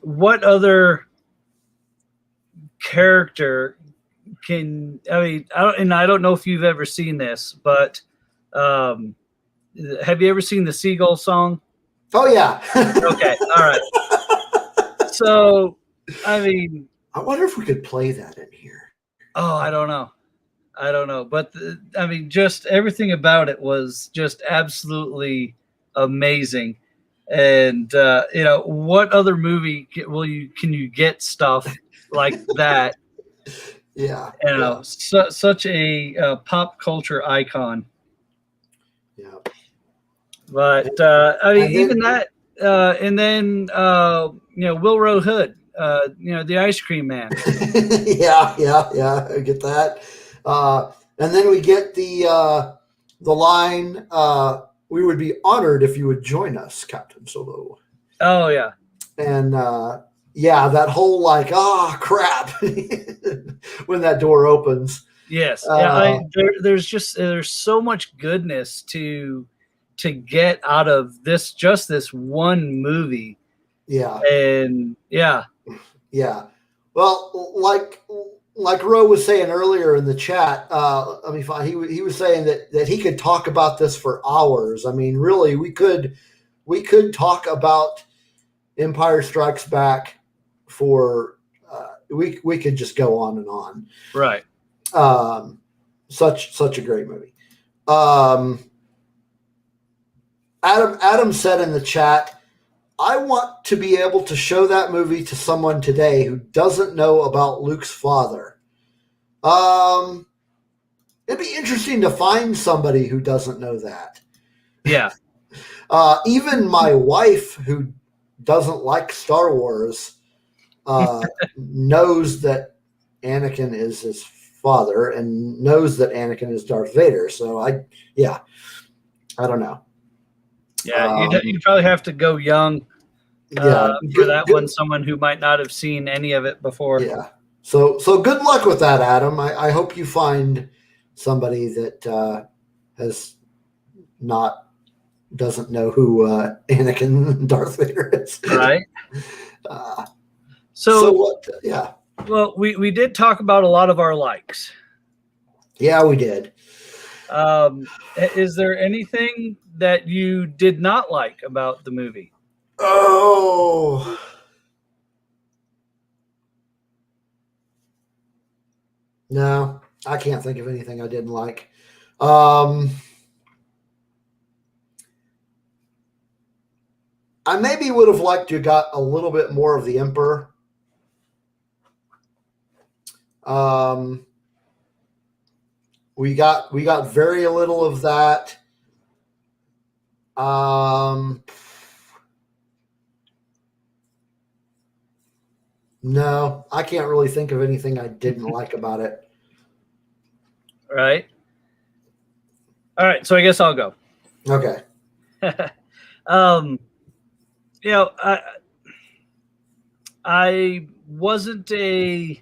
What other character I don't know if you've ever seen this, but have you ever seen the Seagull Song? Oh yeah. Okay. All right. So, I wonder if we could play that in here. Oh, I don't know. But just everything about it was just absolutely amazing. And what other movie can you get stuff like that? Yeah. Such a pop culture icon. Yeah. But and then Wilrow Hood, the ice cream man. yeah, I get that. And then we get the line, we would be honored if you would join us, Captain Solo. Oh, yeah. And that whole like, crap, when that door opens. Yes. There's so much goodness to get out of this one movie. Yeah. And yeah. Well, like Ro was saying earlier in the chat, he was saying that he could talk about this for hours. I mean, really, we could talk about Empire Strikes Back for we could just go on and on. Right. Such a great movie. Adam said in the chat, I want to be able to show that movie to someone today who doesn't know about Luke's father. It'd be interesting to find somebody who doesn't know that. Yeah. Even my wife, who doesn't like Star Wars, knows that Anakin is his father and knows that Anakin is Darth Vader. So I don't know. Yeah, you probably have to go young for that one. Someone who might not have seen any of it before. Yeah. So good luck with that, Adam. I hope you find somebody that doesn't know who Anakin Darth Vader is. Right. So what? Yeah. Well, we did talk about a lot of our likes. Yeah, we did. Is there anything that you did not like about the movie? Oh. No, I can't think of anything I didn't like. I maybe would have liked to got a little bit more of the Emperor. We got very little of that. No, I can't really think of anything I didn't like about it. Right. All right, so I guess I'll go. Okay. I wasn't a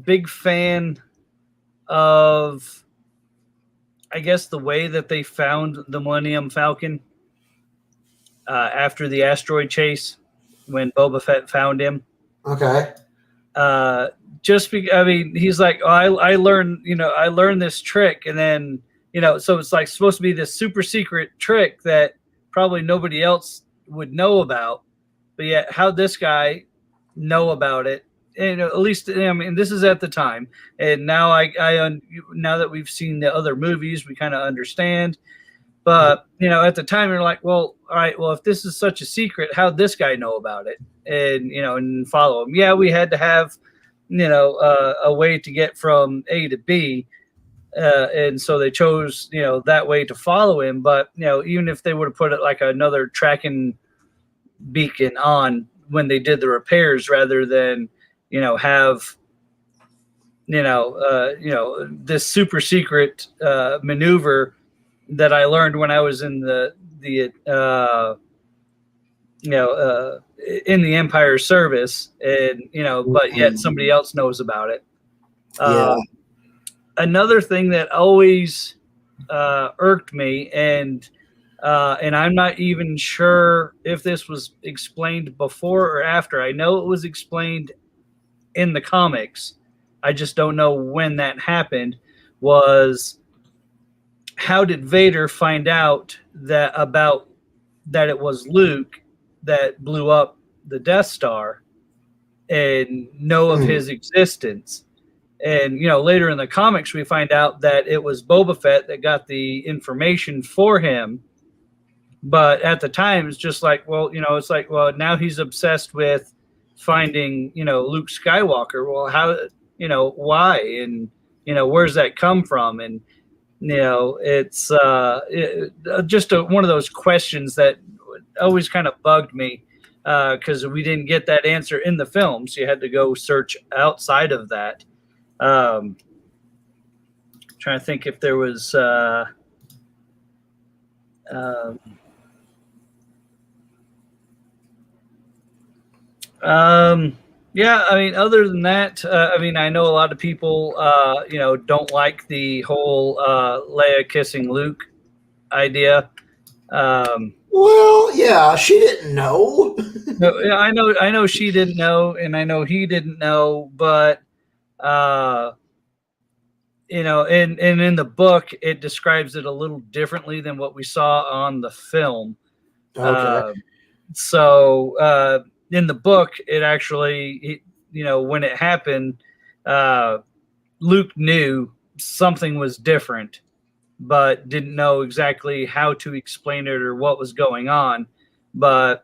big fan of, I guess, the way that they found the Millennium Falcon after the asteroid chase when Boba Fett found him. Okay. I mean, he's like, oh, I learned this trick, and then, so it's like supposed to be this super secret trick that probably nobody else would know about, but yet how'd this guy know about it? And at least, I mean, this is at the time, and now now that we've seen the other movies, we kind of understand. But at the time, you're like, well, all right, well, if this is such a secret, how'd this guy know about it? And and follow him. Yeah, we had to have a way to get from A to B, and so they chose that way to follow him. But even if they would have put it like another tracking beacon on when they did the repairs, rather than have this super secret maneuver that I learned when I was in in the Empire service, and but yet somebody else knows about it. Another thing that always irked me, and I'm not even sure if this was explained before or after. I know it was explained in the comics. I just don't know when that happened. Was how did Vader find out that it was Luke that blew up the Death Star and know of his existence? And later in the comics we find out that it was Boba Fett that got the information for him. But at the time it's just like, well, it's like, well, now he's obsessed with finding Luke Skywalker. Well, how, why, and where's that come from? And it's just one of those questions that always kind of bugged me, because we didn't get that answer in the film, so you had to go search outside of that. Trying to think if there was yeah, I mean, other than that, I mean, I know a lot of people, don't like the whole Leia kissing Luke idea. Well, yeah, she didn't know. No, yeah, I know she didn't know, and I know he didn't know, but and in the book, it describes it a little differently than what we saw on the film. Okay. So in the book, it actually, when it happened, Luke knew something was different, but didn't know exactly how to explain it or what was going on. But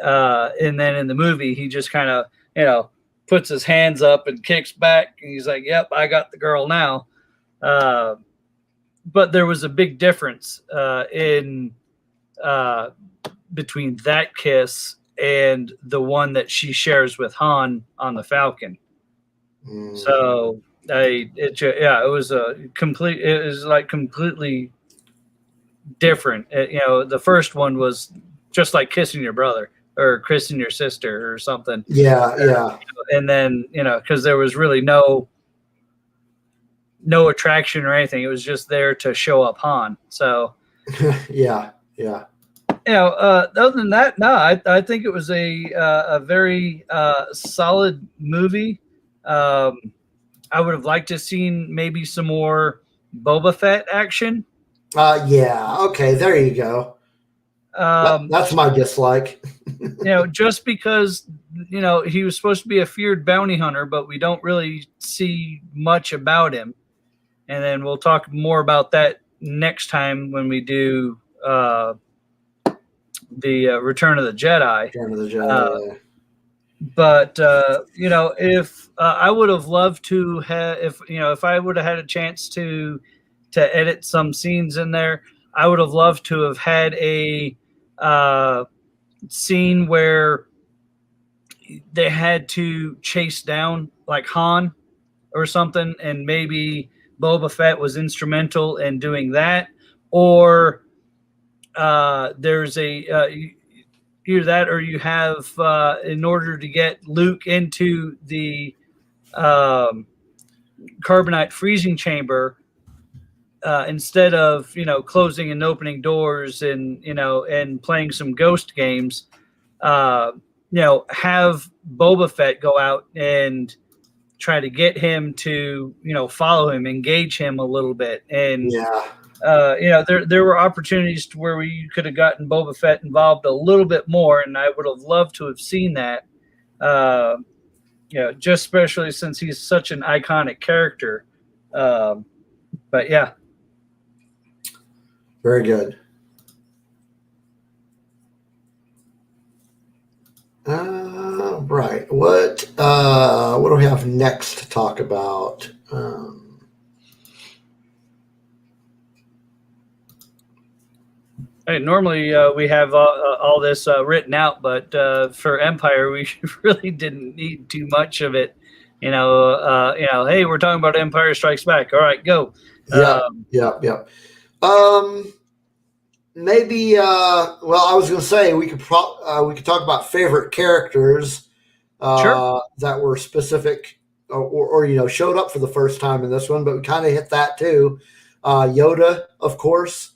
and then in the movie, he just kind of, puts his hands up and kicks back, and he's like, "Yep, I got the girl now." But there was a big difference in between that kiss and the one that she shares with Han on the Falcon. So it was completely different. The first one was just like kissing your brother or kissing your sister or something. Yeah. And then, because there was really no attraction or anything. It was just there to show up Han. So yeah. Other than that, no, I think it was a very solid movie. I would have liked to have seen maybe some more Boba Fett action. Yeah. Okay. There you go. That's my dislike. Just because, he was supposed to be a feared bounty hunter, but we don't really see much about him. And then we'll talk more about that next time when we do the Return of the Jedi. Return of the Jedi. But if I would have loved to have, if I would have had a chance to edit some scenes in there, I would have loved to have had a scene where they had to chase down like Han or something, and maybe Boba Fett was instrumental in doing that, or there's either that or you have, in order to get Luke into the carbonite freezing chamber, instead of, closing and opening doors and, and playing some ghost games, have Boba Fett go out and try to get him to, follow him, engage him a little bit. And, there were opportunities to where you could have gotten Boba Fett involved a little bit more. And I would have loved to have seen that, just especially since he's such an iconic character. But yeah. Very good. Right. What do we have next to talk about? Normally we have all this written out, but for Empire, we really didn't need too much of it. Hey, we're talking about Empire Strikes Back. All right, go. Yeah. Maybe. Well, I was going to say we could talk about favorite characters that were specific or showed up for the first time in this one, but we kind of hit that too. Yoda, of course.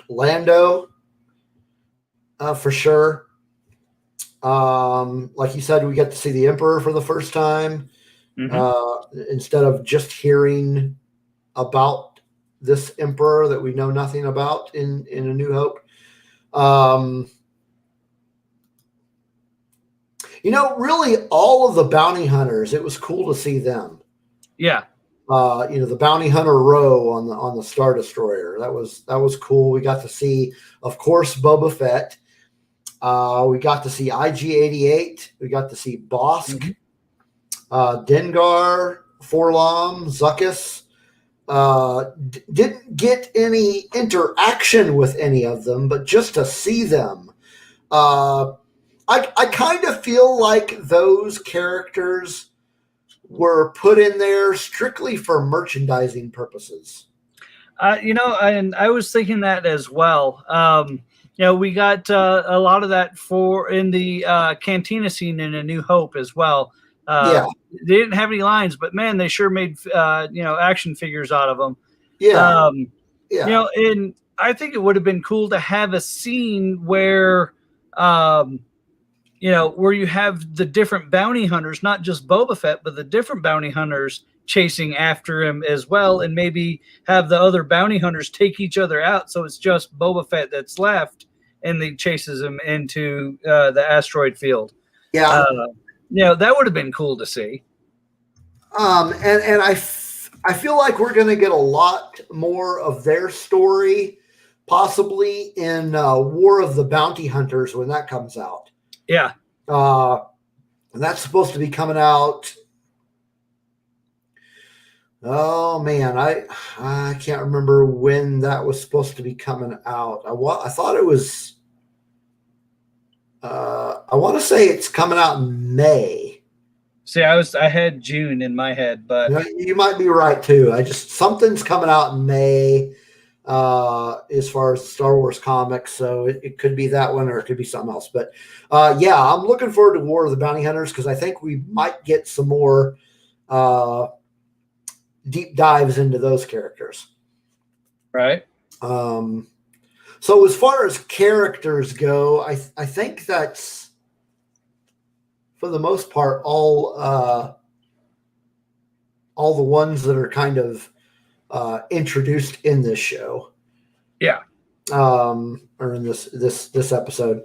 Lando, for sure. Like you said, we get to see the Emperor for the first time. Instead of just hearing about this Emperor that we know nothing about in A New Hope. Really all of the bounty hunters, it was cool to see them. Yeah. The bounty hunter row on the Star Destroyer. That was cool. We got to see, of course, Boba Fett. We got to see IG-88. We got to see Bosk, Dengar, Forlom, Zuckuss. Didn't get any interaction with any of them, but just to see them. I kind of feel like those characters were put in there strictly for merchandising purposes. And I was thinking that as well. We got a lot of that in the cantina scene in A New Hope as well. They didn't have any lines, but man, they sure made action figures out of them. And I think it would have been cool to have a scene where where you have the different bounty hunters, not just Boba Fett, but the different bounty hunters chasing after him as well, and maybe have the other bounty hunters take each other out, so it's just Boba Fett that's left, and he chases him into the asteroid field. That would have been cool to see. And I feel like we're going to get a lot more of their story, possibly in War of the Bounty Hunters when that comes out. Yeah. And that's supposed to be coming out. Oh man, I can't remember when that was supposed to be coming out. I thought it was. I want to say it's coming out in May. See, I had June in my head, but you might be right too. Something's coming out in May. As far as Star Wars comics, so it could be that one or it could be something else. But I'm looking forward to War of the Bounty Hunters because I think we might get some more deep dives into those characters. Right. So as far as characters go, I think that's for the most part all the ones that are kind of introduced in this show. Yeah. Or in this episode.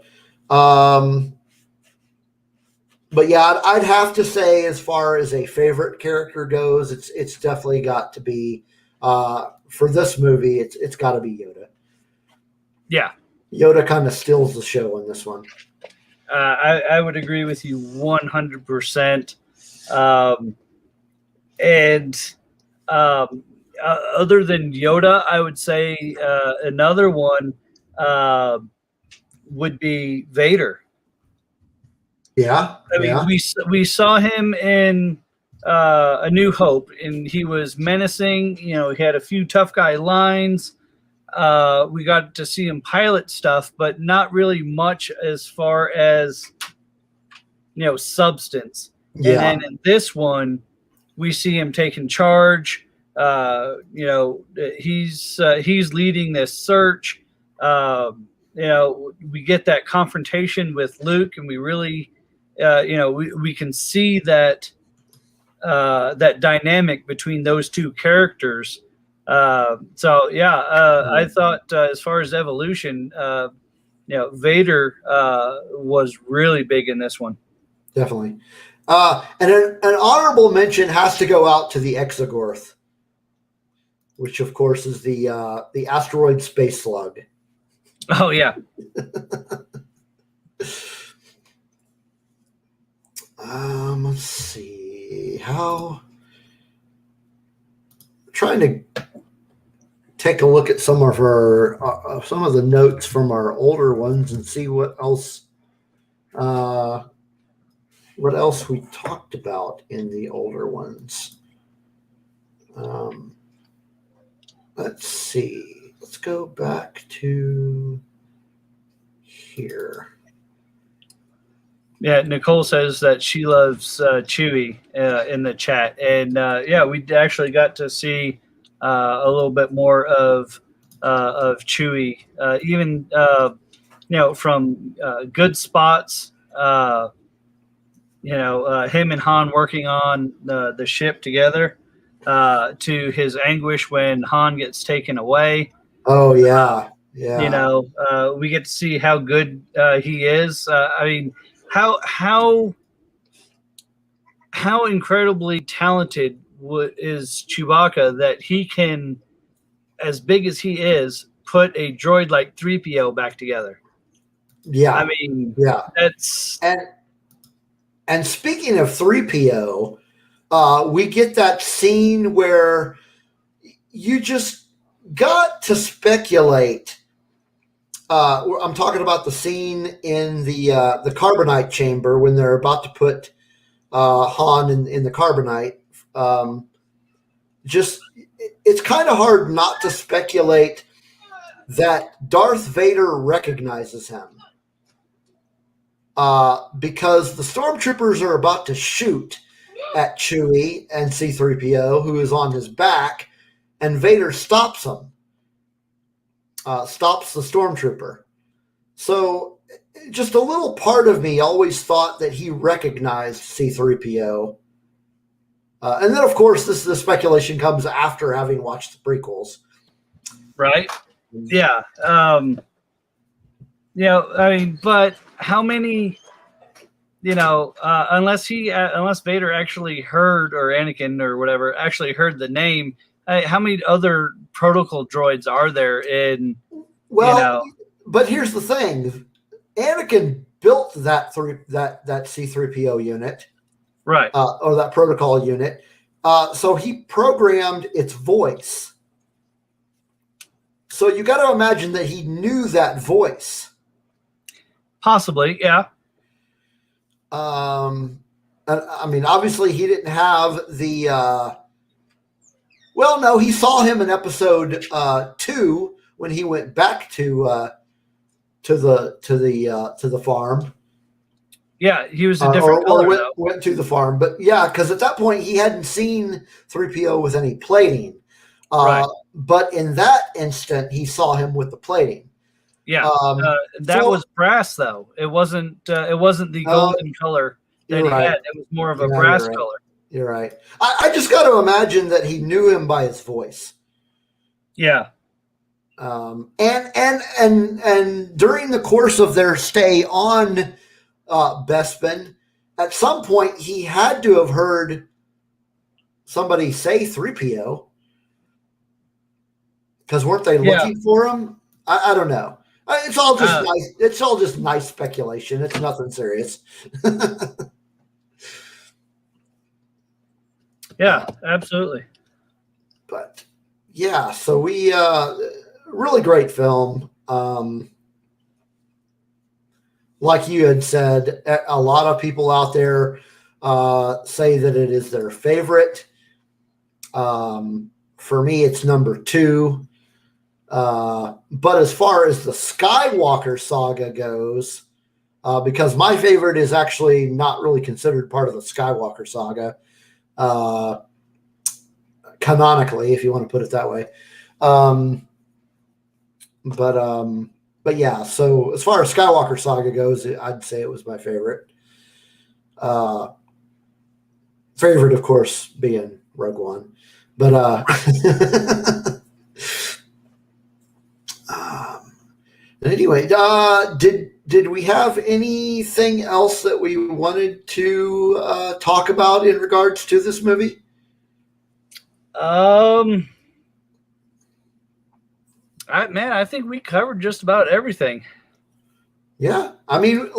But yeah, I'd have to say as far as a favorite character goes, it's definitely got to be for this movie, it's got to be Yoda. Yeah. Yoda kind of steals the show in this one. I would agree with you 100%. Other than Yoda, I would say another one would be Vader. Yeah. I mean, we saw him in A New Hope, and he was menacing. He had a few tough guy lines. we got to see him pilot stuff, but not really much as far as substance. Yeah. And then in this one, we see him taking charge. He's leading this search. We get that confrontation with Luke, and we really, we can see that that dynamic between those two characters. I thought as far as evolution, Vader was really big in this one. Definitely. And an honorable mention has to go out to the Exogorth, which of course is the asteroid space slug. Oh yeah. Let's see how. Trying to take a look at some of the notes from our older ones and see what else we talked about in the older ones. Let's see. Let's go back to here. Yeah, Nicole says that she loves Chewie in the chat, and we actually got to see a little bit more of Chewie, even from good spots. Him and Han working on the ship together, to his anguish when Han gets taken away. Oh yeah, yeah. We get to see how good he is. How incredibly talented is Chewbacca that he can, as big as he is, put a droid like 3PO back together. Yeah. That's and speaking of 3PO, we get that scene where you just got to speculate. I'm talking about the scene in the carbonite chamber when they're about to put Han in the carbonite. It's kind of hard not to speculate that Darth Vader recognizes him, because the stormtroopers are about to shoot at Chewie and C-3PO, who is on his back, and Vader stops him. Stops the stormtrooper. So just a little part of me always thought that he recognized C-3PO. And then, of course, the speculation comes after having watched the prequels. Right? Yeah. But how many, unless Vader actually heard, or Anakin or whatever, actually heard the name, how many other protocol droids are there in? But here's the thing: Anakin built that C-3PO unit, right? Or that protocol unit. So he programmed its voice. So you got to imagine that he knew that voice. Possibly, yeah. Obviously he didn't have the. Well, no, he saw him in episode 2 when he went back to the farm. Yeah, he was a different color. Went to the farm, but yeah, because at that point he hadn't seen 3PO with any plating. Right. But in that instant, he saw him with the plating. Yeah, that was brass, though. It wasn't the golden color that he had. It was more of a brass color. You're right. I just got to imagine that he knew him by his voice. Yeah. And during the course of their stay on Bespin, at some point he had to have heard somebody say 3PO, because weren't they looking for him? I don't know. It's all just nice. It's all just nice speculation. It's nothing serious. Yeah, absolutely. But yeah, so we really great film. Like you had said, a lot of people out there say that it is their favorite. For me, it's number 2. But as far as the Skywalker Saga goes, because my favorite is actually not really considered part of the Skywalker Saga, canonically, if you want to put it that way. But yeah, so as far as Skywalker Saga goes, I'd say it was my favorite. Favorite, of course, being Rogue One. But anyway, did we have anything else that we wanted to talk about in regards to this movie? I think we covered just about everything. Yeah, I mean,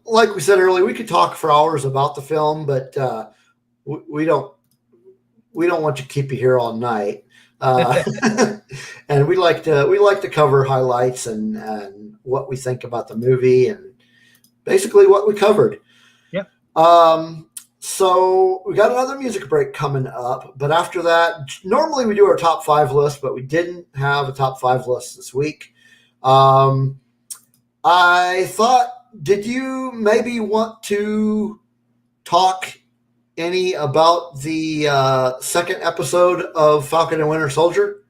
like we said earlier, we could talk for hours about the film, but we don't want to keep you here all night. And we like to cover highlights and what we think about the movie and basically what we covered. Yeah. So we got another music break coming up, but after that, normally we do our top 5 list, but we didn't have a top 5 list this week. I thought, did you maybe want to talk any about the second episode of Falcon and Winter Soldier?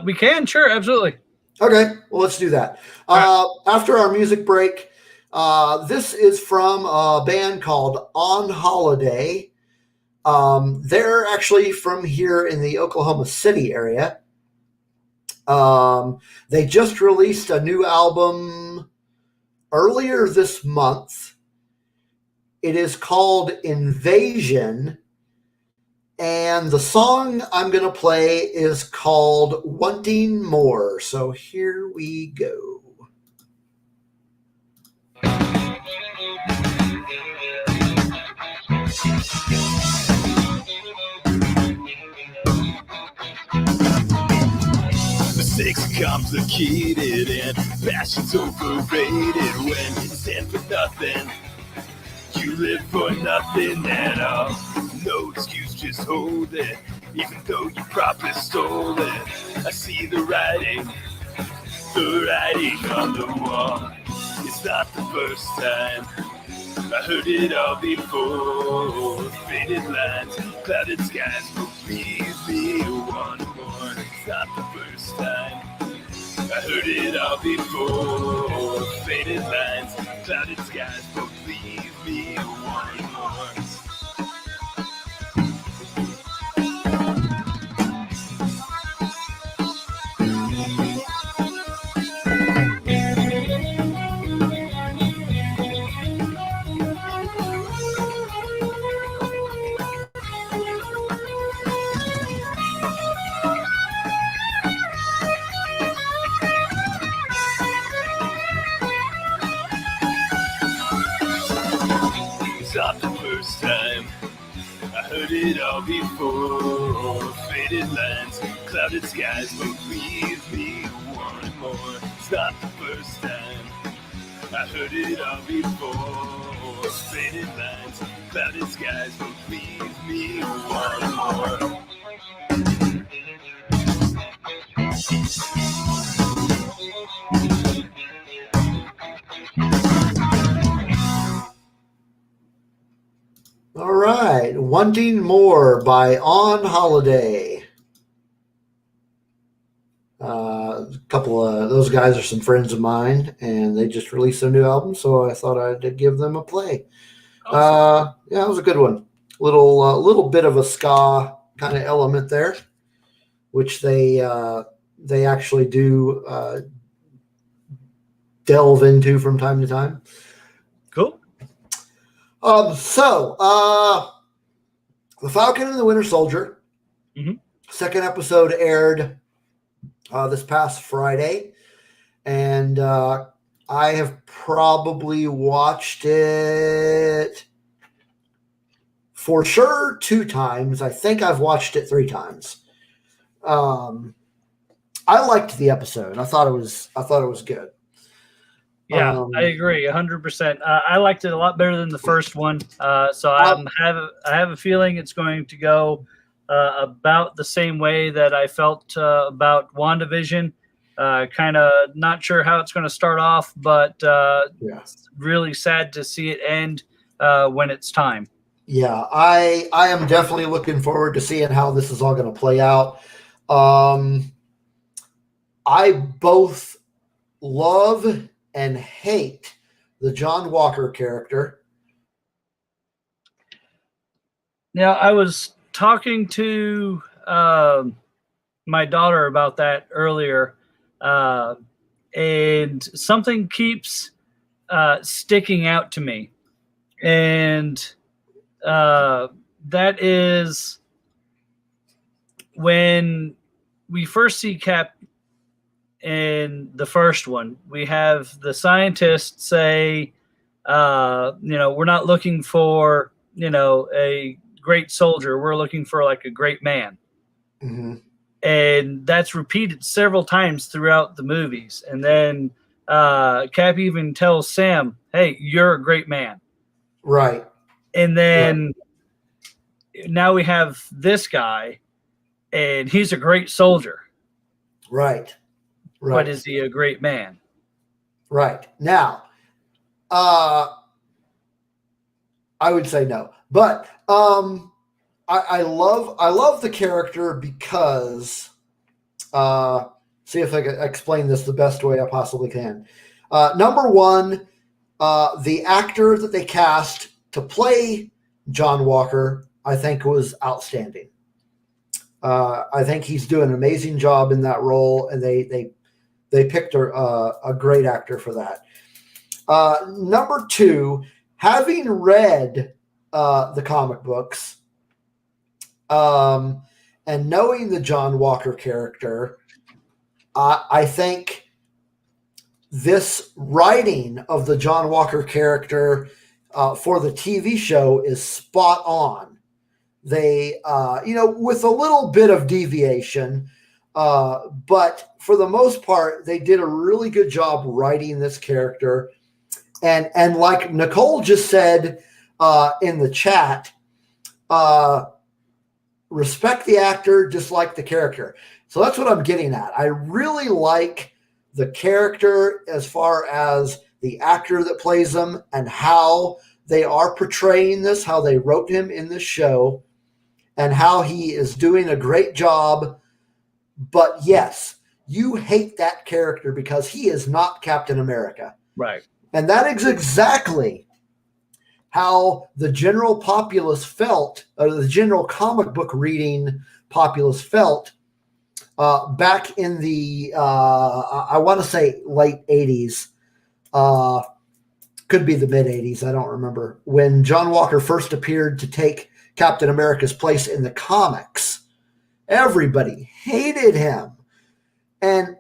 We can, sure, absolutely. Okay, well, let's do that. After our music break, this is from a band called On Holiday. They're actually from here in the Oklahoma City area. They just released a new album earlier this month. It is called Invasion, and the song I'm going to play is called Wanting More. So here we go. Mistakes are complicated and passion's overrated. When you stand for nothing, you live for nothing at all. No excuse, just hold it, even though you probably stole it. I see the writing on the wall. It's not the first time, I heard it all before. Faded lines, clouded skies, believe me one more. It's not the first time, I heard it all before. Faded lines, clouded skies, believe me one more. Not the first time, I heard it all before. Faded lines, clouded skies, believe me one more. It's not the first time, I heard it all before. Faded lines, clouded skies, believe me one more. All right, Wanting More by On Holiday. A couple of those guys are some friends of mine, and they just released a new album, so I thought I'd give them a play. Awesome. Yeah, it was a good one. Little bit of a ska kind of element there, which they actually do delve into from time to time. Cool. So, The Falcon and the Winter Soldier, second episode aired this past Friday, and I have probably watched it for sure 2 times. I think I've watched it 3 times. I liked the episode. I thought it was good. Yeah, I agree 100%. I liked it a lot better than the first one. So I have a feeling it's going to go about the same way that I felt about WandaVision. Kind of not sure how it's going to start off, but really sad to see it end when it's time. Yeah, I am definitely looking forward to seeing how this is all going to play out. I both love and hate the John Walker character. Now, I was talking to my daughter about that earlier, and something keeps sticking out to me. And that is when we first see Cap in the first one, we have the scientists say, we're not looking for, a great soldier. We're looking for like a great man. Mm-hmm. And that's repeated several times throughout the movies. And then Cap even tells Sam, hey, you're a great man. Right. And then now we have this guy, and he's a great soldier. Right. Right. But is he a great man? Right. Now, I would say no. But I love the character because see if I can explain this the best way I possibly can. Number one, the actor that they cast to play John Walker, I think, was outstanding. I think he's doing an amazing job in that role, and they picked a great actor for that. Number two, having read the comic books and knowing the John Walker character, I think this writing of the John Walker character for the TV show is spot on. They, with a little bit of deviation, but for the most part, they did a really good job writing this character. And like Nicole just said in the chat, respect the actor, dislike the character. So that's what I'm getting at. I really like the character as far as the actor that plays them and how they are portraying this, how they wrote him in this show, and how he is doing a great job. But yes, you hate that character because he is not Captain America. Right. And that is exactly how the general populace felt, or the general comic book reading populace felt back in the, I want to say late 80s. Could be the mid 80s. I don't remember. When John Walker first appeared to take Captain America's place in the comics, everybody hated him. And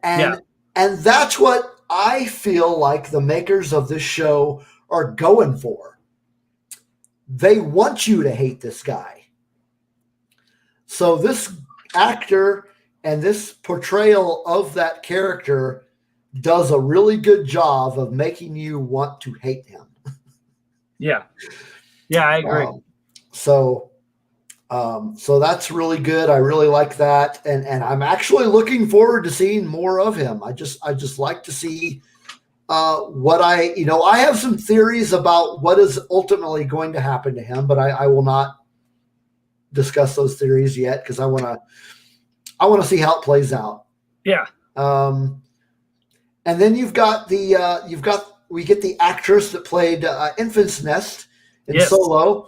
that's what I feel like the makers of this show are going for. They want you to hate this guy. So this actor and this portrayal of that character does a really good job of making you want to hate him. Yeah. Yeah, I agree. So that's really good. I really like that. And I'm actually looking forward to seeing more of him. I just like to see what I have some theories about what is ultimately going to happen to him, but I will not discuss those theories yet because I want to see how it plays out. Yeah. And then we get the actress that played Infant's Nest in Solo.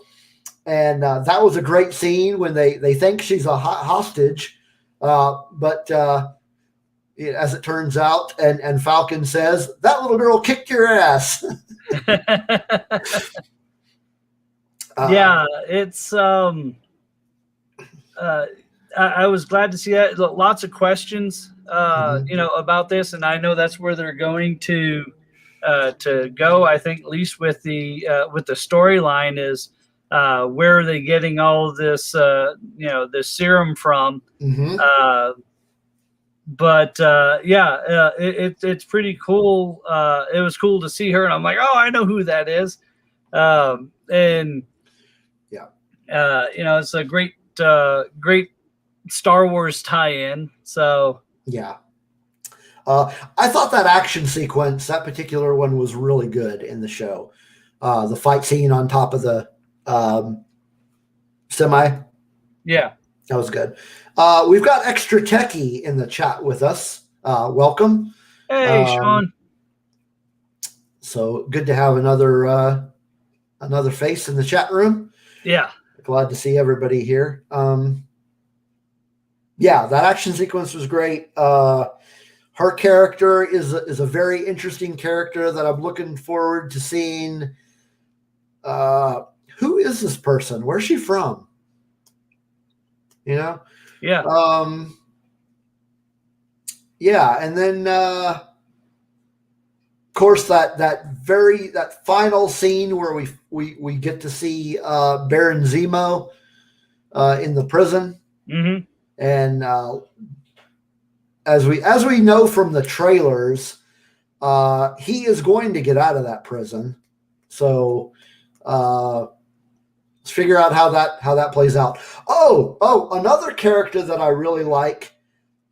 And that was a great scene when they think she's a hostage. But as it turns out, and Falcon says, that little girl kicked your ass. Yeah, it's I was glad to see that. Lots of questions, about this, and I know that's where they're going to go. I think at least with the storyline is where are they getting all this this serum from? Mm-hmm. It's pretty cool. It was cool to see her, and I'm like, oh, I know who that is. It's a great great Star Wars tie-in. So yeah. I thought that action sequence, that particular one, was really good in the show. The fight scene on top of the semi. Yeah. That was good. We've got Extra Techie in the chat with us. Welcome. Hey, Sean. So good to have another face in the chat room. Yeah. Glad to see everybody here. Yeah, that action sequence was great. Her character is a very interesting character that I'm looking forward to seeing. Who is this person? Where's she from? You know? Yeah. Yeah, and then of course that final scene where we get to see Baron Zemo in the prison. Mm-hmm. And as we know from the trailers, he is going to get out of that prison. So let's figure out how that plays out. Oh, another character that I really like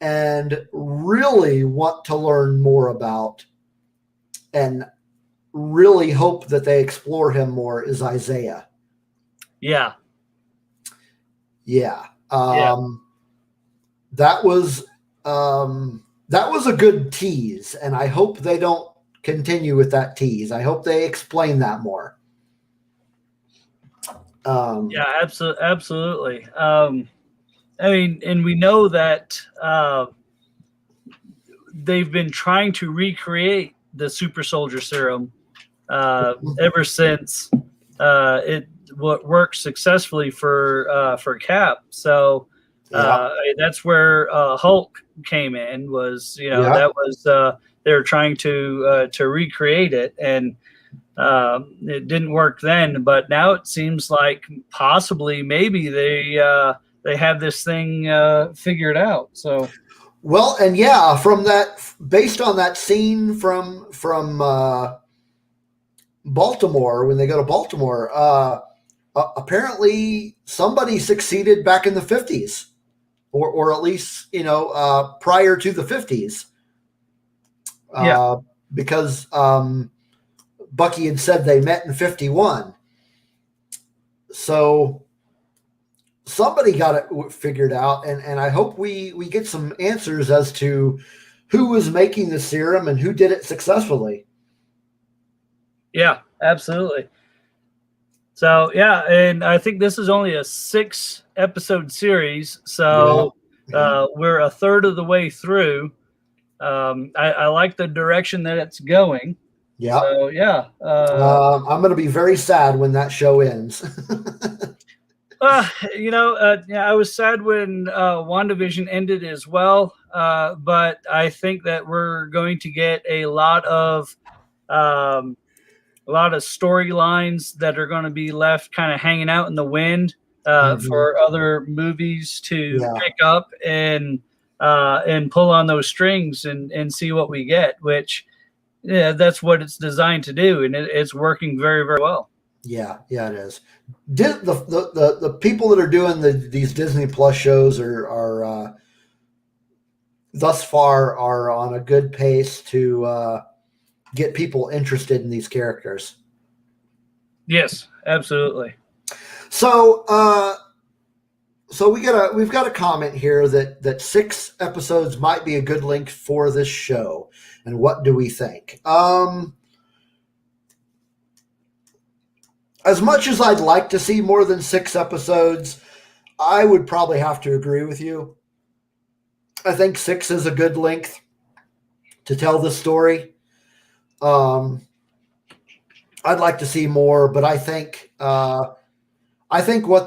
and really want to learn more about, and really hope that they explore him more, is Isaiah. Yeah. Yeah. That was a good tease, and I hope they don't continue with that tease. I hope they explain that more. Yeah, absolutely. I mean, and we know that they've been trying to recreate the super soldier serum ever since it worked successfully for Cap. So that's where Hulk came in. That was they were trying to recreate it, and it didn't work then. But now it seems like possibly maybe they have this thing figured out. So. Well, and yeah, based on that scene from Baltimore, when they go to Baltimore, apparently somebody succeeded back in the 50s, or at least prior to the 50s. Because Bucky had said they met in 51. So somebody got it figured out, and I hope we get some answers as to who was making the serum and who did it successfully. Yeah, absolutely. So, yeah, and I think this is only a 6-episode series, so we're a third of the way through. I like the direction that it's going. Yeah. So, yeah. I'm going to be very sad when that show ends. I was sad when WandaVision ended as well, but I think that we're going to get a lot of storylines that are going to be left kind of hanging out in the wind for other movies to pick up and pull on those strings and see what we get, which that's what it's designed to do, and it's working very, very well. Yeah, it is. The people that are doing these Disney Plus shows are thus far are on a good pace to get people interested in these characters. Yes, absolutely. So we've got a comment here that 6 episodes might be a good length for this show. And what do we think? As much as I'd like to see more than 6 episodes, I would probably have to agree with you. I think 6 is a good length to tell the story. I'd like to see more, but I think what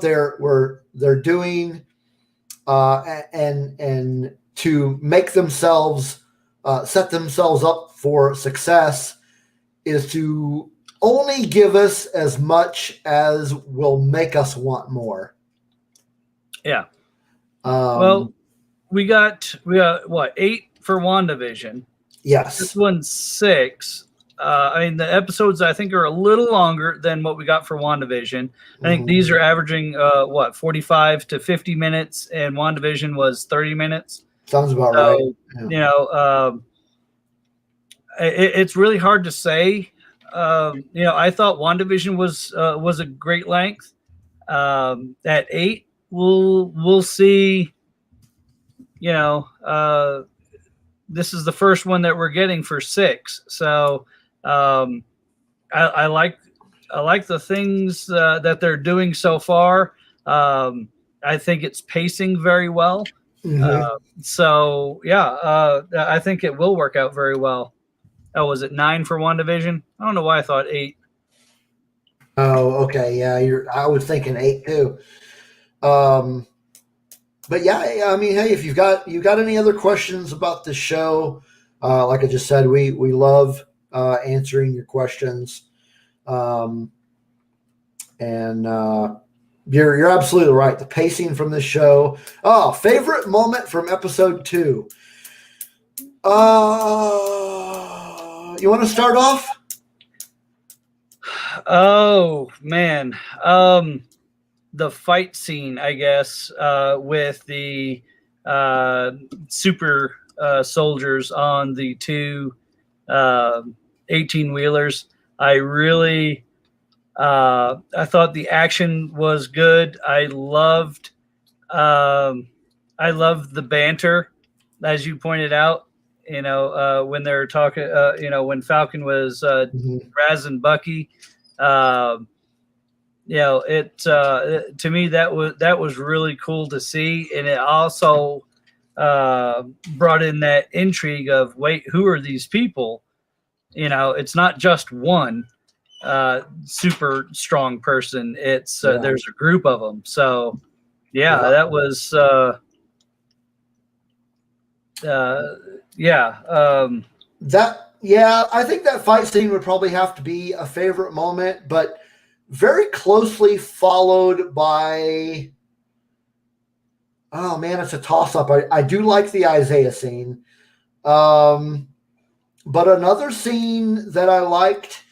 they're doing and to make themselves set themselves up for success is to only give us as much as will make us want more. Yeah. Well, we got what, 8 for WandaVision. Yes. This one's 6. I mean, the episodes I think are a little longer than what we got for WandaVision. I think these are averaging 45 to 50 minutes, and WandaVision was 30 minutes. Sounds about right. Yeah. It's really hard to say. I thought WandaVision was a great length. At 8, we'll see. This is the first one that we're getting for 6. So I like the things that they're doing so far. I think it's pacing very well. I think it will work out very well. Oh, was it 9 for WandaVision? I don't know why I thought 8. Oh, okay. Yeah, I was thinking 8 too. But yeah, I mean, hey, if you got any other questions about the show, like I just said, we love answering your questions. And you're absolutely right. The pacing from this show. Oh, favorite moment from episode 2. You want to start off? Oh man, the fight scene, I guess, with the super soldiers on the 2 18-wheelers. I thought the action was good. I loved the banter, as you pointed out. When they're talking, when Falcon was razzing Bucky, to me that was really cool to see, and it also brought in that intrigue of, wait, who are these people? It's not just one super strong person. It's there's a group of them. So that was I think that fight scene would probably have to be a favorite moment, but very closely followed by, oh man, it's a toss-up. I do like the Isaiah scene. But another scene that I liked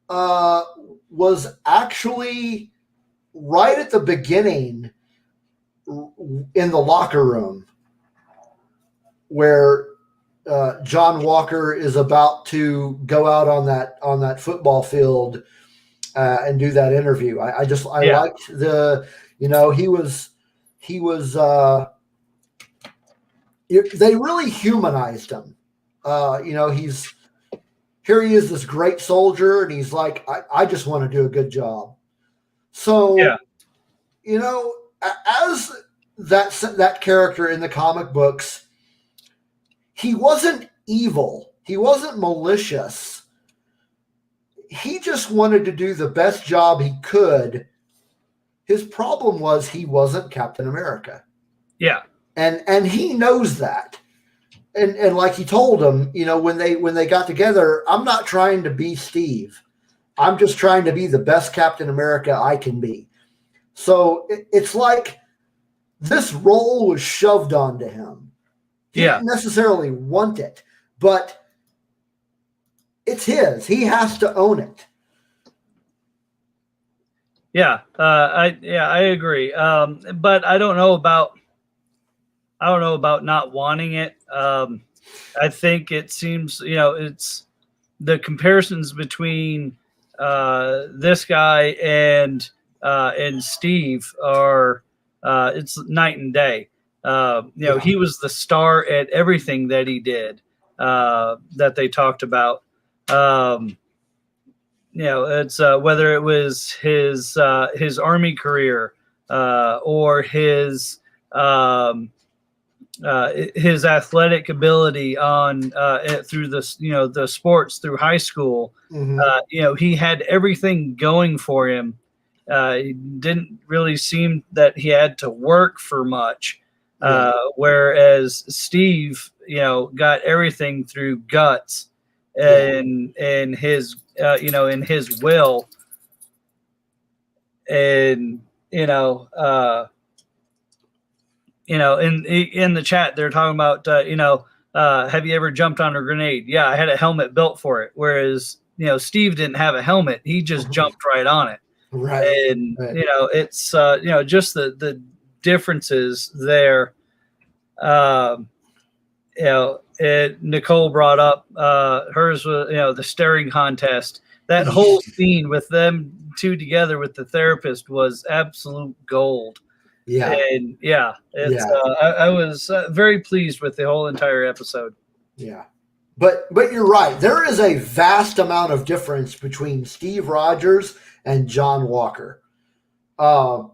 was actually right at the beginning in the locker room, where John Walker is about to go out on that football field and do that interview. I liked the, they really humanized him. Here he is, this great soldier, and he's like, I just want to do a good job. So, as that character in the comic books, he wasn't evil. He wasn't malicious. He just wanted to do the best job he could. His problem was he wasn't Captain America. Yeah. And he knows that. And like he told him, when they got together, I'm not trying to be Steve. I'm just trying to be the best Captain America I can be. So it's like this role was shoved onto him. He didn't necessarily want it, but it's his. He has to own it. Yeah, I agree. But I don't know about not wanting it. I think it seems, it's the comparisons between this guy and Steve are it's night and day. He was the star at everything that he did, that they talked about. It's whether it was his army career, or his athletic ability on through the sports through high school. He had everything going for him. He didn't really seem that he had to work for much. Whereas Steve, got everything through guts and his, in his will. And, in the chat, they're talking about, have you ever jumped on a grenade? Yeah, I had a helmet built for it. Whereas, Steve didn't have a helmet. He just jumped right on it. Right. And, it's, just the differences there. Nicole brought up hers was, the staring contest. That whole scene with them two together with the therapist was absolute gold. Yeah. And I was very pleased with the whole entire episode. Yeah. But you're right. There is a vast amount of difference between Steve Rogers and John Walker. But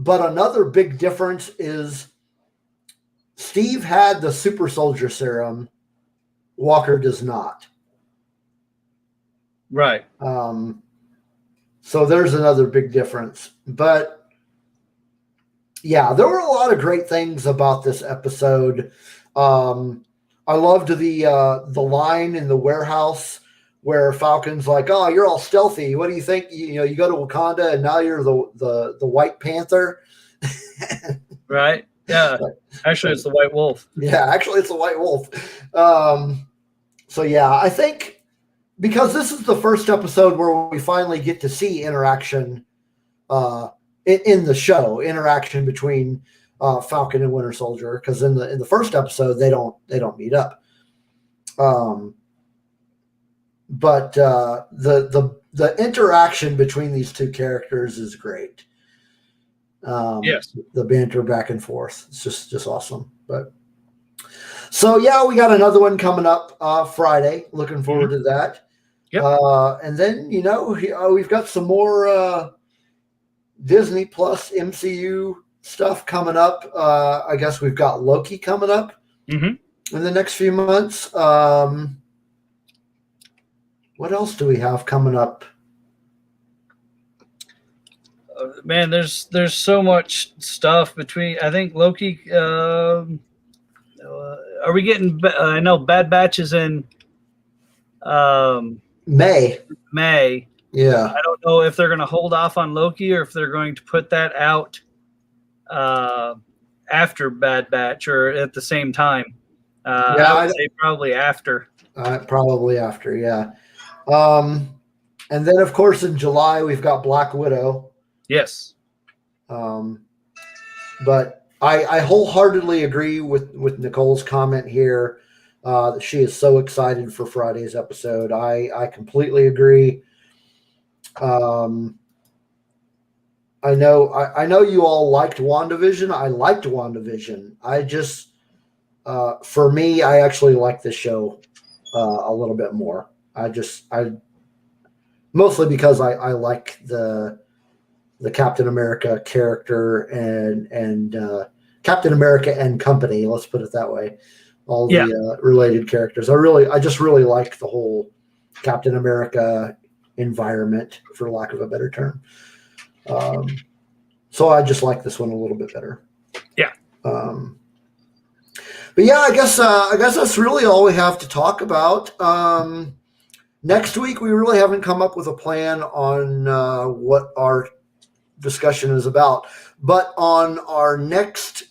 another big difference is Steve had the super soldier serum. Walker does not. Right. So there's another big difference. But yeah, there were a lot of great things about this episode. I loved the line in the warehouse where Falcon's like, "Oh, you're all stealthy. What do you think? You go to Wakanda and now you're the White Panther." Right. Yeah. Actually, it's the White Wolf. Yeah, actually, it's the White Wolf. So yeah, I think because this is the first episode where we finally get to see interaction in the show, interaction between Falcon and Winter Soldier, because in the first episode they don't meet up. But the interaction between these two characters is great. Yes, the banter back and forth, it's just awesome. But so yeah, we got another one coming up Friday. Looking forward to that. Yep. And then we've got some more Disney Plus MCU stuff coming up. I guess we've got Loki coming up in the next few months. What else do we have coming up? Man, there's so much stuff between. I think Loki. Are we getting? I know Bad Batch is in May. Yeah. I don't know if they're going to hold off on Loki or if they're going to put that out after Bad Batch or at the same time. I would say probably after. Probably after, yeah. And then, of course, in July, we've got Black Widow. Yes. But I wholeheartedly agree with Nicole's comment here. She is so excited for Friday's episode. I completely agree. I know you all liked WandaVision. I liked WandaVision. I just, for me, I actually like this show a little bit more. Mostly because I like the Captain America character and Captain America and company. Let's put it that way. All the related characters. I just really like the whole Captain America environment, for lack of a better term. So I just like this one a little bit better. Yeah. But yeah, I guess that's really all we have to talk about. Next week, we really haven't come up with a plan on what our discussion is about. But on our next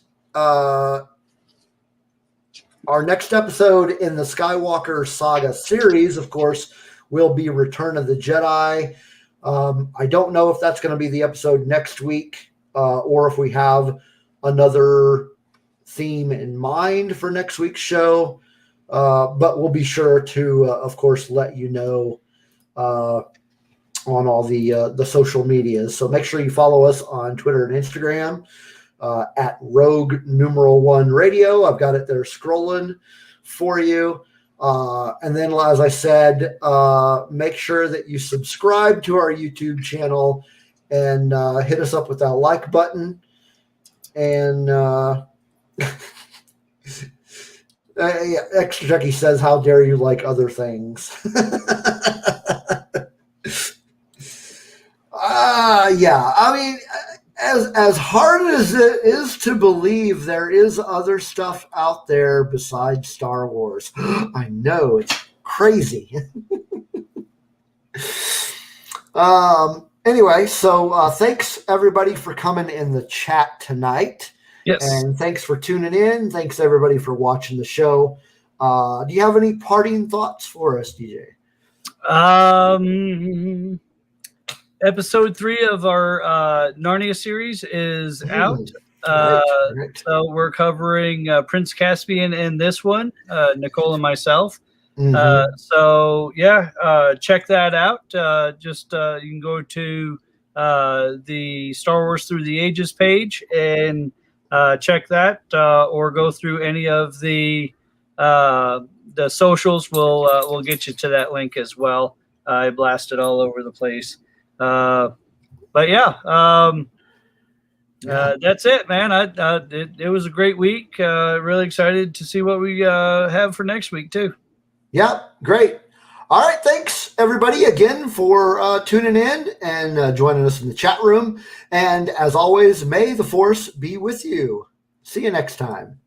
episode in the Skywalker Saga series, of course, will be Return of the Jedi. I don't know if that's going to be the episode next week or if we have another theme in mind for next week's show. But we'll be sure to, of course, let you know on all the social medias. So make sure you follow us on Twitter and Instagram at Rogue1 Radio. I've got it there scrolling for you. And then, as I said, make sure that you subscribe to our YouTube channel and hit us up with that like button. And Extra Chucky says, "How dare you like other things?" Yeah. I mean, as hard as it is to believe, there is other stuff out there besides Star Wars. I know, it's crazy. Anyway, so thanks everybody for coming in the chat tonight. Yes. And thanks for tuning in. Thanks everybody for watching the show. Do you have any parting thoughts for us, DJ? Episode 3 of our Narnia series is out. Right. So we're covering Prince Caspian in this one, Nicole and myself. So check that out. You can go to the Star Wars Through the Ages page and check that, or go through any of the socials. We'll get you to that link as well. I blasted all over the place. That's it, man. It was a great week. Really excited to see what we have for next week too. Yeah, great. All right, thanks everybody again for tuning in and joining us in the chat room. And as always, may the Force be with you. See you next time.